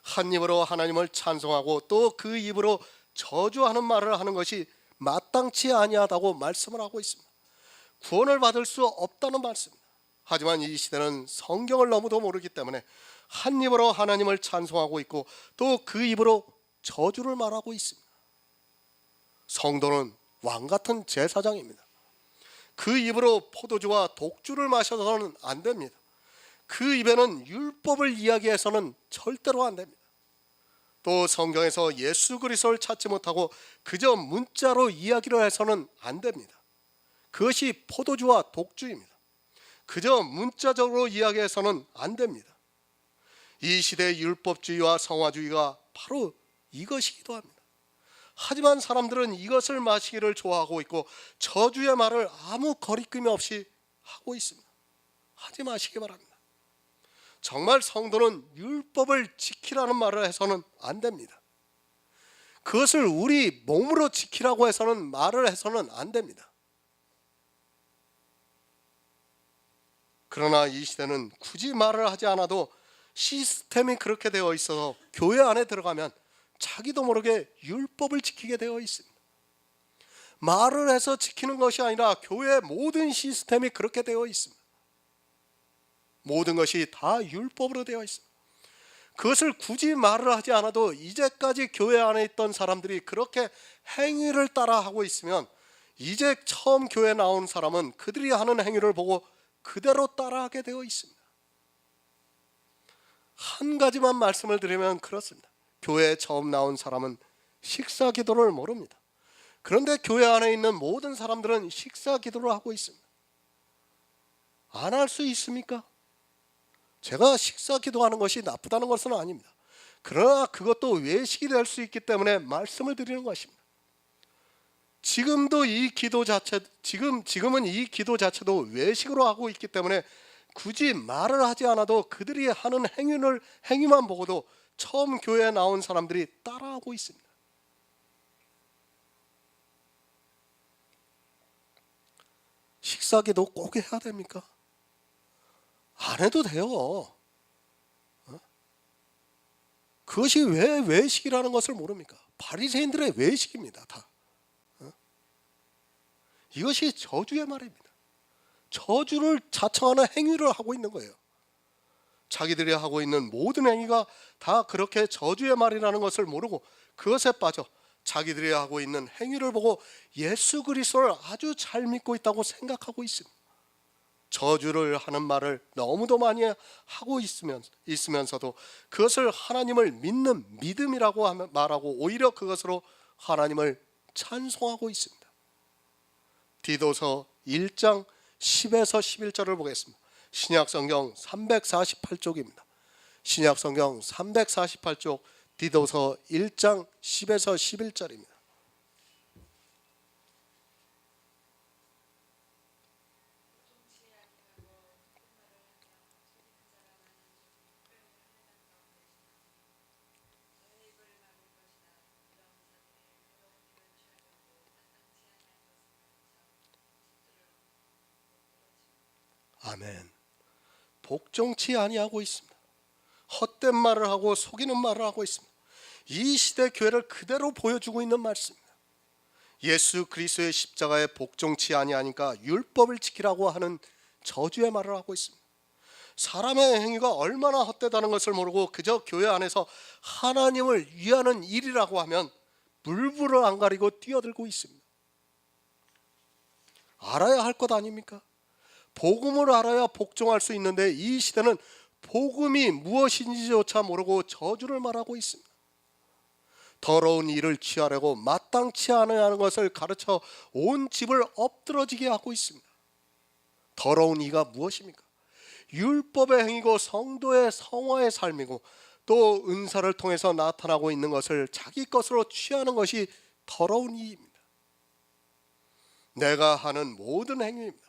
한 입으로 하나님을 찬송하고 또 그 입으로 저주하는 말을 하는 것이 마땅치 아니하다고 말씀을 하고 있습니다. 구원을 받을 수 없다는 말씀입니다. 하지만 이 시대는 성경을 너무도 모르기 때문에 한 입으로 하나님을 찬송하고 있고 또 그 입으로 저주를 말하고 있습니다. 성도는 왕 같은 제사장입니다. 그 입으로 포도주와 독주를 마셔서는 안 됩니다. 그 입에는 율법을 이야기해서는 절대로 안 됩니다. 또 성경에서 예수 그리스도를 찾지 못하고 그저 문자로 이야기를 해서는 안 됩니다. 그것이 포도주와 독주입니다. 그저 문자적으로 이야기해서는 안 됩니다. 이 시대의 율법주의와 성화주의가 바로 이것이기도 합니다. 하지만 사람들은 이것을 마시기를 좋아하고 있고 저주의 말을 아무 거리낌이 없이 하고 있습니다. 하지 마시기 바랍니다. 정말 성도는 율법을 지키라는 말을 해서는 안 됩니다. 그것을 우리 몸으로 지키라고 해서는 말을 해서는 안 됩니다. 그러나 이 시대는 굳이 말을 하지 않아도 시스템이 그렇게 되어 있어서 교회 안에 들어가면 자기도 모르게 율법을 지키게 되어 있습니다. 말을 해서 지키는 것이 아니라 교회의 모든 시스템이 그렇게 되어 있습니다. 모든 것이 다 율법으로 되어 있습니다. 그것을 굳이 말을 하지 않아도 이제까지 교회 안에 있던 사람들이 그렇게 행위를 따라하고 있으면 이제 처음 교회에 나온 사람은 그들이 하는 행위를 보고 그대로 따라하게 되어 있습니다. 한 가지만 말씀을 드리면 그렇습니다. 교회에 처음 나온 사람은 식사 기도를 모릅니다. 그런데 교회 안에 있는 모든 사람들은 식사 기도를 하고 있습니다. 안 할 수 있습니까? 제가 식사 기도하는 것이 나쁘다는 것은 아닙니다. 그러나 그것도 외식이 될 수 있기 때문에 말씀을 드리는 것입니다. 지금은 이 기도 자체도 외식으로 하고 있기 때문에 굳이 말을 하지 않아도 그들이 하는 행위만 보고도 처음 교회에 나온 사람들이 따라하고 있습니다. 식사기도 꼭 해야 됩니까? 안 해도 돼요. 그것이 왜 외식이라는 것을 모릅니까? 바리새인들의 외식입니다. 다. 이것이 저주의 말입니다. 저주를 자청하는 행위를 하고 있는 거예요. 자기들이 하고 있는 모든 행위가 다 그렇게 저주의 말이라는 것을 모르고 그것에 빠져 자기들이 하고 있는 행위를 보고 예수 그리스도를 아주 잘 믿고 있다고 생각하고 있습니다. 저주를 하는 말을 너무도 많이 하고 있으면서도 그것을 하나님을 믿는 믿음이라고 말하고 오히려 그것으로 하나님을 찬송하고 있습니다. 디도서 1장 10에서 11절을 보겠습니다. 신약성경 348쪽입니다. 신약성경 348쪽 디도서 1장 10에서 11절입니다. 아멘. 복종치 아니하고 있습니다. 헛된 말을 하고 속이는 말을 하고 있습니다. 이 시대 교회를 그대로 보여주고 있는 말씀입니다. 예수 그리스도의 십자가에 복종치 아니하니까 율법을 지키라고 하는 저주의 말을 하고 있습니다. 사람의 행위가 얼마나 헛되다는 것을 모르고 그저 교회 안에서 하나님을 위하는 일이라고 하면 물불을 안 가리고 뛰어들고 있습니다. 알아야 할 것 아닙니까? 복음을 알아야 복종할 수 있는데 이 시대는 복음이 무엇인지조차 모르고 저주를 말하고 있습니다. 더러운 일을 취하려고 마땅치 않아야 하는 것을 가르쳐 온 집을 엎드러지게 하고 있습니다. 더러운 이가 무엇입니까? 율법의 행위고 성도의 성화의 삶이고 또 은사를 통해서 나타나고 있는 것을 자기 것으로 취하는 것이 더러운 이입니다. 내가 하는 모든 행위입니다.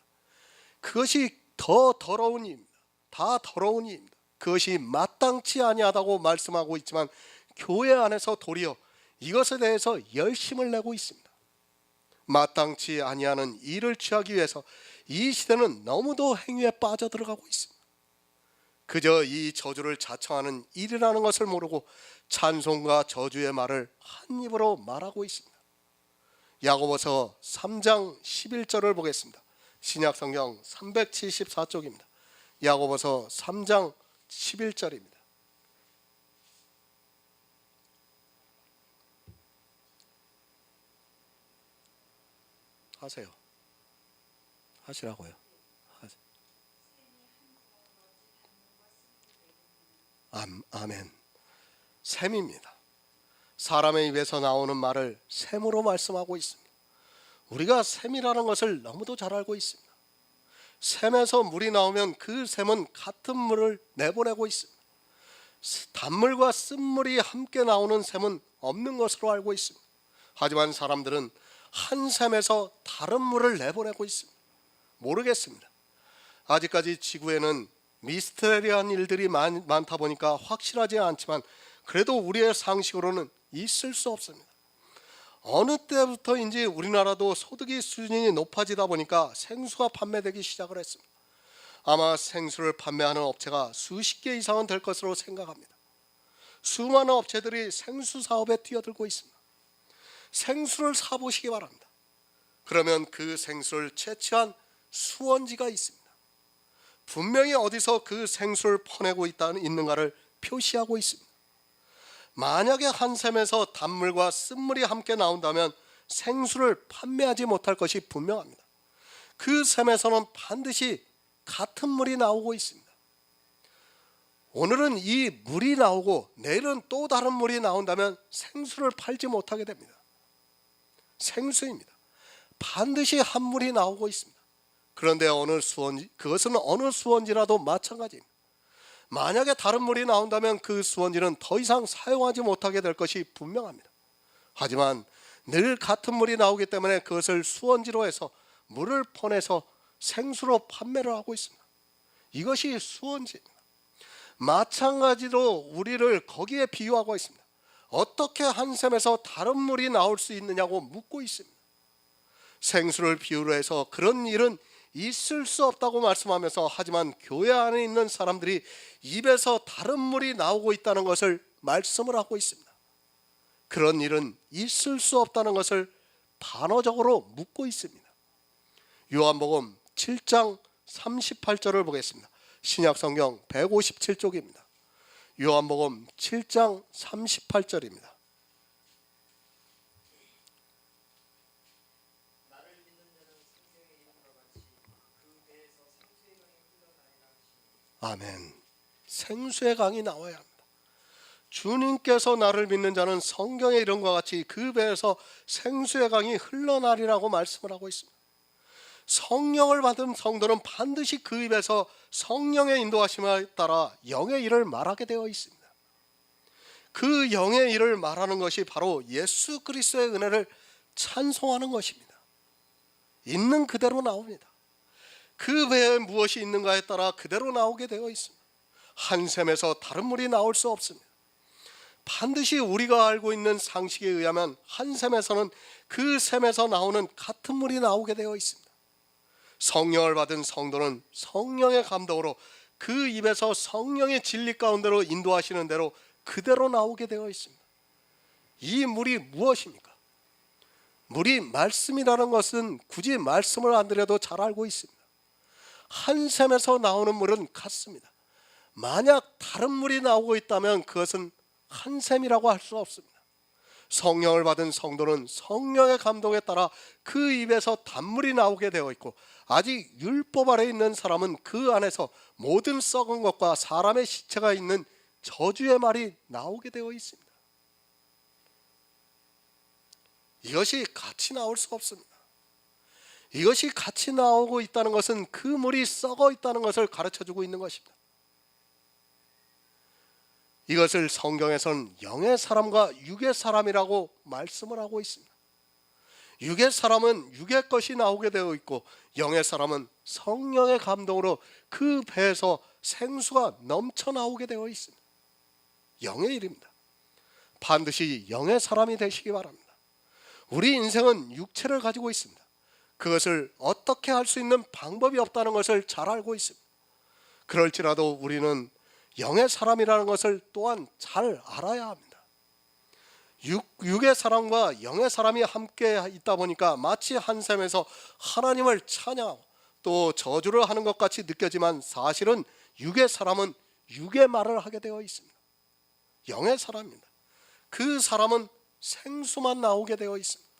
그것이 더 더러운 이입니다. 다 더러운 이입니다. 그것이 마땅치 아니하다고 말씀하고 있지만 교회 안에서 도리어 이것에 대해서 열심을 내고 있습니다. 마땅치 아니하는 일을 취하기 위해서 이 시대는 너무도 행위에 빠져들어가고 있습니다. 그저 이 저주를 자청하는 일이라는 것을 모르고 찬송과 저주의 말을 한 입으로 말하고 있습니다. 야고보서 3장 11절을 보겠습니다. 신약성경 374쪽입니다. 야고보서 3장 11절입니다. 하세요. 하시라고요. 아멘. 샘입니다. 사람의 입에서 나오는 말을 샘으로 말씀하고 있습니다. 우리가 샘이라는 것을 너무도 잘 알고 있습니다. 샘에서 물이 나오면 그 샘은 같은 물을 내보내고 있습니다. 단물과 쓴물이 함께 나오는 샘은 없는 것으로 알고 있습니다. 하지만 사람들은 한 샘에서 다른 물을 내보내고 있습니다. 모르겠습니다. 아직까지 지구에는 미스테리한 일들이 많다 보니까 확실하지 않지만 그래도 우리의 상식으로는 있을 수 없습니다. 어느 때부터인지 우리나라도 소득이 수준이 높아지다 보니까 생수가 판매되기 시작을 했습니다. 아마 생수를 판매하는 업체가 수십 개 이상은 될 것으로 생각합니다. 수많은 업체들이 생수 사업에 뛰어들고 있습니다. 생수를 사보시기 바랍니다. 그러면 그 생수를 채취한 수원지가 있습니다. 분명히 어디서 그 생수를 퍼내고 있는가를 표시하고 있습니다. 만약에 한 샘에서 단물과 쓴물이 함께 나온다면 생수를 판매하지 못할 것이 분명합니다. 그 샘에서는 반드시 같은 물이 나오고 있습니다. 오늘은 이 물이 나오고 내일은 또 다른 물이 나온다면 생수를 팔지 못하게 됩니다. 생수입니다. 반드시 한 물이 나오고 있습니다. 그런데 그것은 어느 수원지라도 마찬가지입니다. 만약에 다른 물이 나온다면 그 수원지는 더 이상 사용하지 못하게 될 것이 분명합니다. 하지만 늘 같은 물이 나오기 때문에 그것을 수원지로 해서 물을 퍼내서 생수로 판매를 하고 있습니다. 이것이 수원지입니다. 마찬가지로 우리를 거기에 비유하고 있습니다. 어떻게 한 샘에서 다른 물이 나올 수 있느냐고 묻고 있습니다. 생수를 비유로 해서 그런 일은 있을 수 없다고 말씀하면서 하지만 교회 안에 있는 사람들이 입에서 다른 물이 나오고 있다는 것을 말씀을 하고 있습니다. 그런 일은 있을 수 없다는 것을 반어적으로 묻고 있습니다. 요한복음 7장 38절을 보겠습니다. 신약성경 157쪽입니다. 요한복음 7장 38절입니다. 아멘. 생수의 강이 나와야 합니다. 주님께서 나를 믿는 자는 성경의 이름과 같이 그 배에서 생수의 강이 흘러나리라고 말씀을 하고 있습니다. 성령을 받은 성도는 반드시 그 입에서 성령의 인도하심에 따라 영의 일을 말하게 되어 있습니다. 그 영의 일을 말하는 것이 바로 예수 그리스도의 은혜를 찬송하는 것입니다. 있는 그대로 나옵니다. 그 배에 무엇이 있는가에 따라 그대로 나오게 되어 있습니다. 한 샘에서 다른 물이 나올 수 없습니다. 반드시 우리가 알고 있는 상식에 의하면 한 샘에서는 그 샘에서 나오는 같은 물이 나오게 되어 있습니다. 성령을 받은 성도는 성령의 감동으로 그 입에서 성령의 진리 가운데로 인도하시는 대로 그대로 나오게 되어 있습니다. 이 물이 무엇입니까? 물이 말씀이라는 것은 굳이 말씀을 안 드려도 잘 알고 있습니다. 한 샘에서 나오는 물은 같습니다. 만약 다른 물이 나오고 있다면 그것은 한 샘이라고 할 수 없습니다. 성령을 받은 성도는 성령의 감동에 따라 그 입에서 단물이 나오게 되어 있고, 아직 율법 아래 있는 사람은 그 안에서 모든 썩은 것과 사람의 시체가 있는 저주의 말이 나오게 되어 있습니다. 이것이 같이 나올 수 없습니다. 이것이 같이 나오고 있다는 것은 그 물이 썩어 있다는 것을 가르쳐주고 있는 것입니다. 이것을 성경에서는 영의 사람과 육의 사람이라고 말씀을 하고 있습니다. 육의 사람은 육의 것이 나오게 되어 있고, 영의 사람은 성령의 감동으로 그 배에서 생수가 넘쳐 나오게 되어 있습니다. 영의 일입니다. 반드시 영의 사람이 되시기 바랍니다. 우리 인생은 육체를 가지고 있습니다. 그것을 어떻게 할 수 있는 방법이 없다는 것을 잘 알고 있습니다. 그럴지라도 우리는 영의 사람이라는 것을 또한 잘 알아야 합니다. 육의 사람과 영의 사람이 함께 있다 보니까 마치 한 셈에서 하나님을 찬양하고 또 저주를 하는 것 같이 느껴지만, 사실은 육의 사람은 육의 말을 하게 되어 있습니다. 영의 사람입니다. 그 사람은 생수만 나오게 되어 있습니다.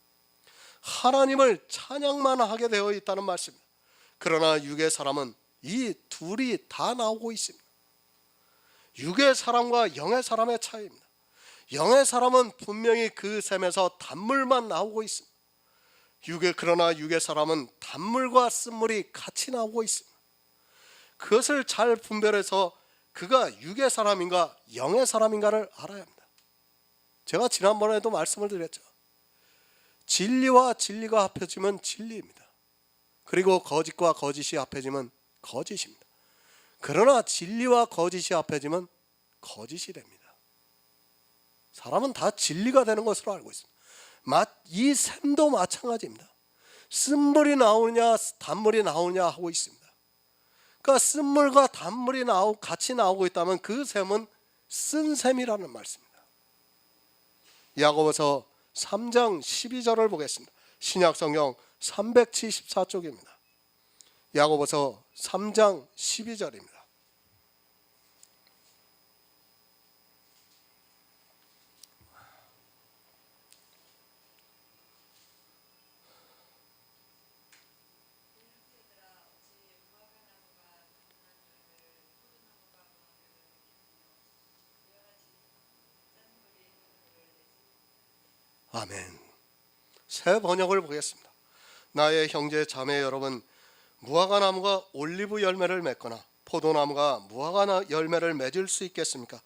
하나님을 찬양만 하게 되어 있다는 말씀입니다. 그러나 육의 사람은 이 둘이 다 나오고 있습니다. 육의 사람과 영의 사람의 차이입니다. 영의 사람은 분명히 그 셈에서 단물만 나오고 있습니다. 그러나 육의 사람은 단물과 쓴물이 같이 나오고 있습니다. 그것을 잘 분별해서 그가 육의 사람인가 영의 사람인가를 알아야 합니다. 제가 지난번에도 말씀을 드렸죠. 진리와 진리가 합해지면 진리입니다. 그리고 거짓과 거짓이 합해지면 거짓입니다. 그러나 진리와 거짓이 합해지면 거짓이 됩니다. 사람은 다 진리가 되는 것으로 알고 있습니다. 이 셈도 마찬가지입니다. 쓴물이 나오느냐 단물이 나오느냐 하고 있습니다. 그러니까 쓴물과 단물이 같이 나오고 있다면 그 셈은 쓴 셈이라는 말씀입니다. 야고보서 3장 12절을 보겠습니다. 신약성경 374쪽입니다. 야고보서 3장 12절입니다. 아멘. 새 번역을 보겠습니다. 나의 형제 자매 여러분, 무화과나무가 올리브 열매를 맺거나 포도나무가 무화과 열매를 맺을 수 있겠습니까?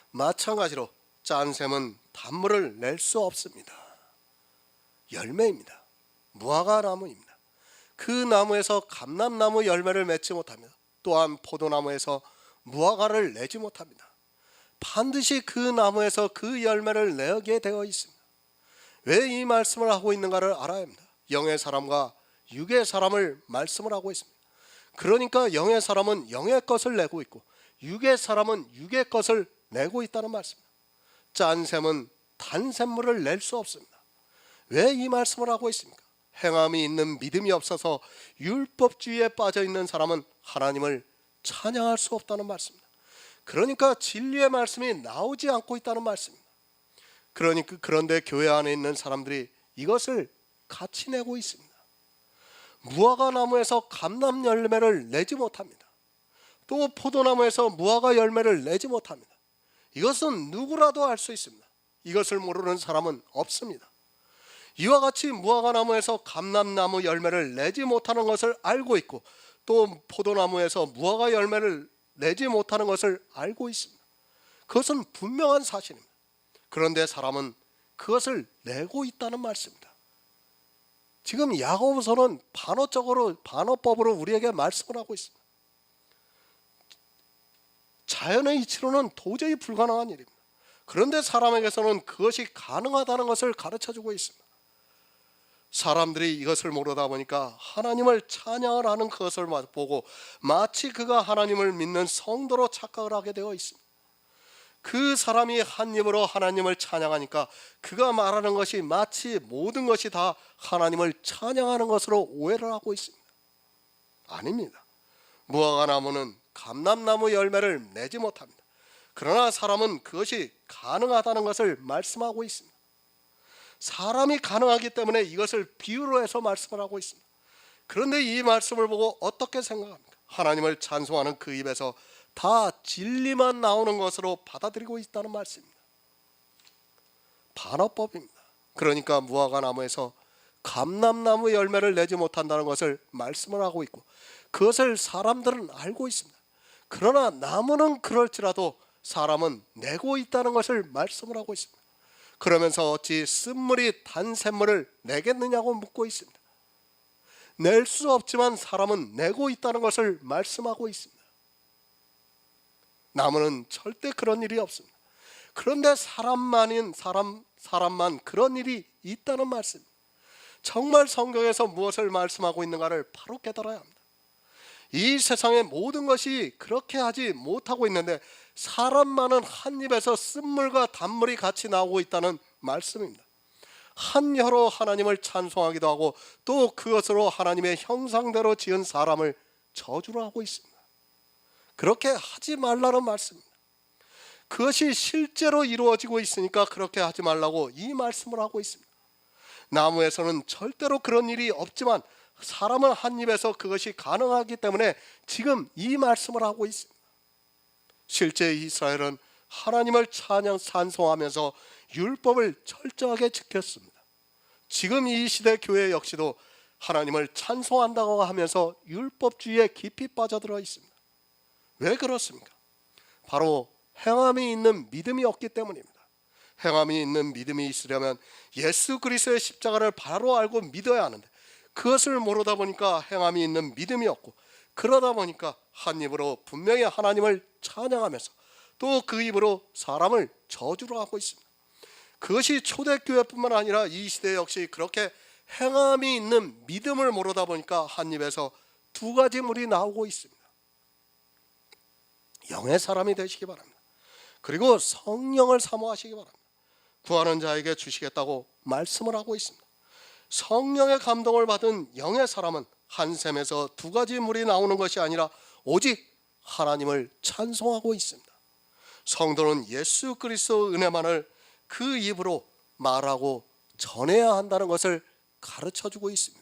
마찬가지로 짠 셈은 단물을 낼 수 없습니다. 열매입니다. 무화과나무입니다. 그 나무에서 감람나무 열매를 맺지 못합니다. 또한 포도나무에서 무화과를 내지 못합니다. 반드시 그 나무에서 그 열매를 내게 되어 있습니다. 왜 이 말씀을 하고 있는가를 알아야 합니다. 영의 사람과 육의 사람을 말씀을 하고 있습니다. 그러니까 영의 사람은 영의 것을 내고 있고 육의 사람은 육의 것을 내고 있다는 말씀입니다. 짠 셈은 단 샘물을 낼 수 없습니다. 왜 이 말씀을 하고 있습니까? 행함이 있는 믿음이 없어서 율법주의에 빠져 있는 사람은 하나님을 찬양할 수 없다는 말씀입니다. 그러니까 진리의 말씀이 나오지 않고 있다는 말씀입니다. 그런데 교회 안에 있는 사람들이 이것을 같이 내고 있습니다. 무화과 나무에서 감람 열매를 내지 못합니다. 또 포도나무에서 무화과 열매를 내지 못합니다. 이것은 누구라도 알 수 있습니다. 이것을 모르는 사람은 없습니다. 이와 같이 무화과 나무에서 감람나무 열매를 내지 못하는 것을 알고 있고, 또 포도나무에서 무화과 열매를 내지 못하는 것을 알고 있습니다. 그것은 분명한 사실입니다. 그런데 사람은 그것을 내고 있다는 말씀입니다. 지금 야고보서는 반어법으로 우리에게 말씀을 하고 있습니다. 자연의 이치로는 도저히 불가능한 일입니다. 그런데 사람에게서는 그것이 가능하다는 것을 가르쳐주고 있습니다. 사람들이 이것을 모르다 보니까 하나님을 찬양을 하는 그것을 보고 마치 그가 하나님을 믿는 성도로 착각을 하게 되어 있습니다. 그 사람이 한 입으로 하나님을 찬양하니까 그가 말하는 것이 마치 모든 것이 다 하나님을 찬양하는 것으로 오해를 하고 있습니다. 아닙니다. 무화과 나무는 감람나무 열매를 내지 못합니다. 그러나 사람은 그것이 가능하다는 것을 말씀하고 있습니다. 사람이 가능하기 때문에 이것을 비유로 해서 말씀을 하고 있습니다. 그런데 이 말씀을 보고 어떻게 생각합니까? 하나님을 찬송하는 그 입에서 다 진리만 나오는 것으로 받아들이고 있다는 말씀입니다. 반어법입니다. 그러니까 무화과 나무에서 감람나무 열매를 내지 못한다는 것을 말씀을 하고 있고, 그것을 사람들은 알고 있습니다. 그러나 나무는 그럴지라도 사람은 내고 있다는 것을 말씀을 하고 있습니다. 그러면서 어찌 쓴물이 단 샘물을 내겠느냐고 묻고 있습니다. 낼 수 없지만 사람은 내고 있다는 것을 말씀하고 있습니다. 나무는 절대 그런 일이 없습니다. 그런데 사람만 그런 일이 있다는 말씀. 정말 성경에서 무엇을 말씀하고 있는가를 바로 깨달아야 합니다. 이 세상의 모든 것이 그렇게 하지 못하고 있는데 사람만은 한 입에서 쓴물과 단물이 같이 나오고 있다는 말씀입니다. 한 혀로 하나님을 찬송하기도 하고 또 그것으로 하나님의 형상대로 지은 사람을 저주를 하고 있습니다. 그렇게 하지 말라는 말씀입니다. 그것이 실제로 이루어지고 있으니까 그렇게 하지 말라고 이 말씀을 하고 있습니다. 나무에서는 절대로 그런 일이 없지만 사람은 한 입에서 그것이 가능하기 때문에 지금 이 말씀을 하고 있습니다. 실제 이스라엘은 하나님을 찬송하면서 율법을 철저하게 지켰습니다. 지금 이 시대 교회 역시도 하나님을 찬송한다고 하면서 율법주의에 깊이 빠져들어 있습니다. 왜 그렇습니까? 바로 행함이 있는 믿음이 없기 때문입니다. 행함이 있는 믿음이 있으려면 예수 그리스도의 십자가를 바로 알고 믿어야 하는데 그것을 모르다 보니까 행함이 있는 믿음이 없고, 그러다 보니까 한 입으로 분명히 하나님을 찬양하면서 또 그 입으로 사람을 저주로 하고 있습니다. 그것이 초대교회뿐만 아니라 이 시대 역시 그렇게 행함이 있는 믿음을 모르다 보니까 한 입에서 두 가지 물이 나오고 있습니다. 영의 사람이 되시기 바랍니다. 그리고 성령을 사모하시기 바랍니다. 구하는 자에게 주시겠다고 말씀을 하고 있습니다. 성령의 감동을 받은 영의 사람은 한 샘에서 두 가지 물이 나오는 것이 아니라 오직 하나님을 찬송하고 있습니다. 성도는 예수 그리스도 은혜만을 그 입으로 말하고 전해야 한다는 것을 가르쳐주고 있습니다.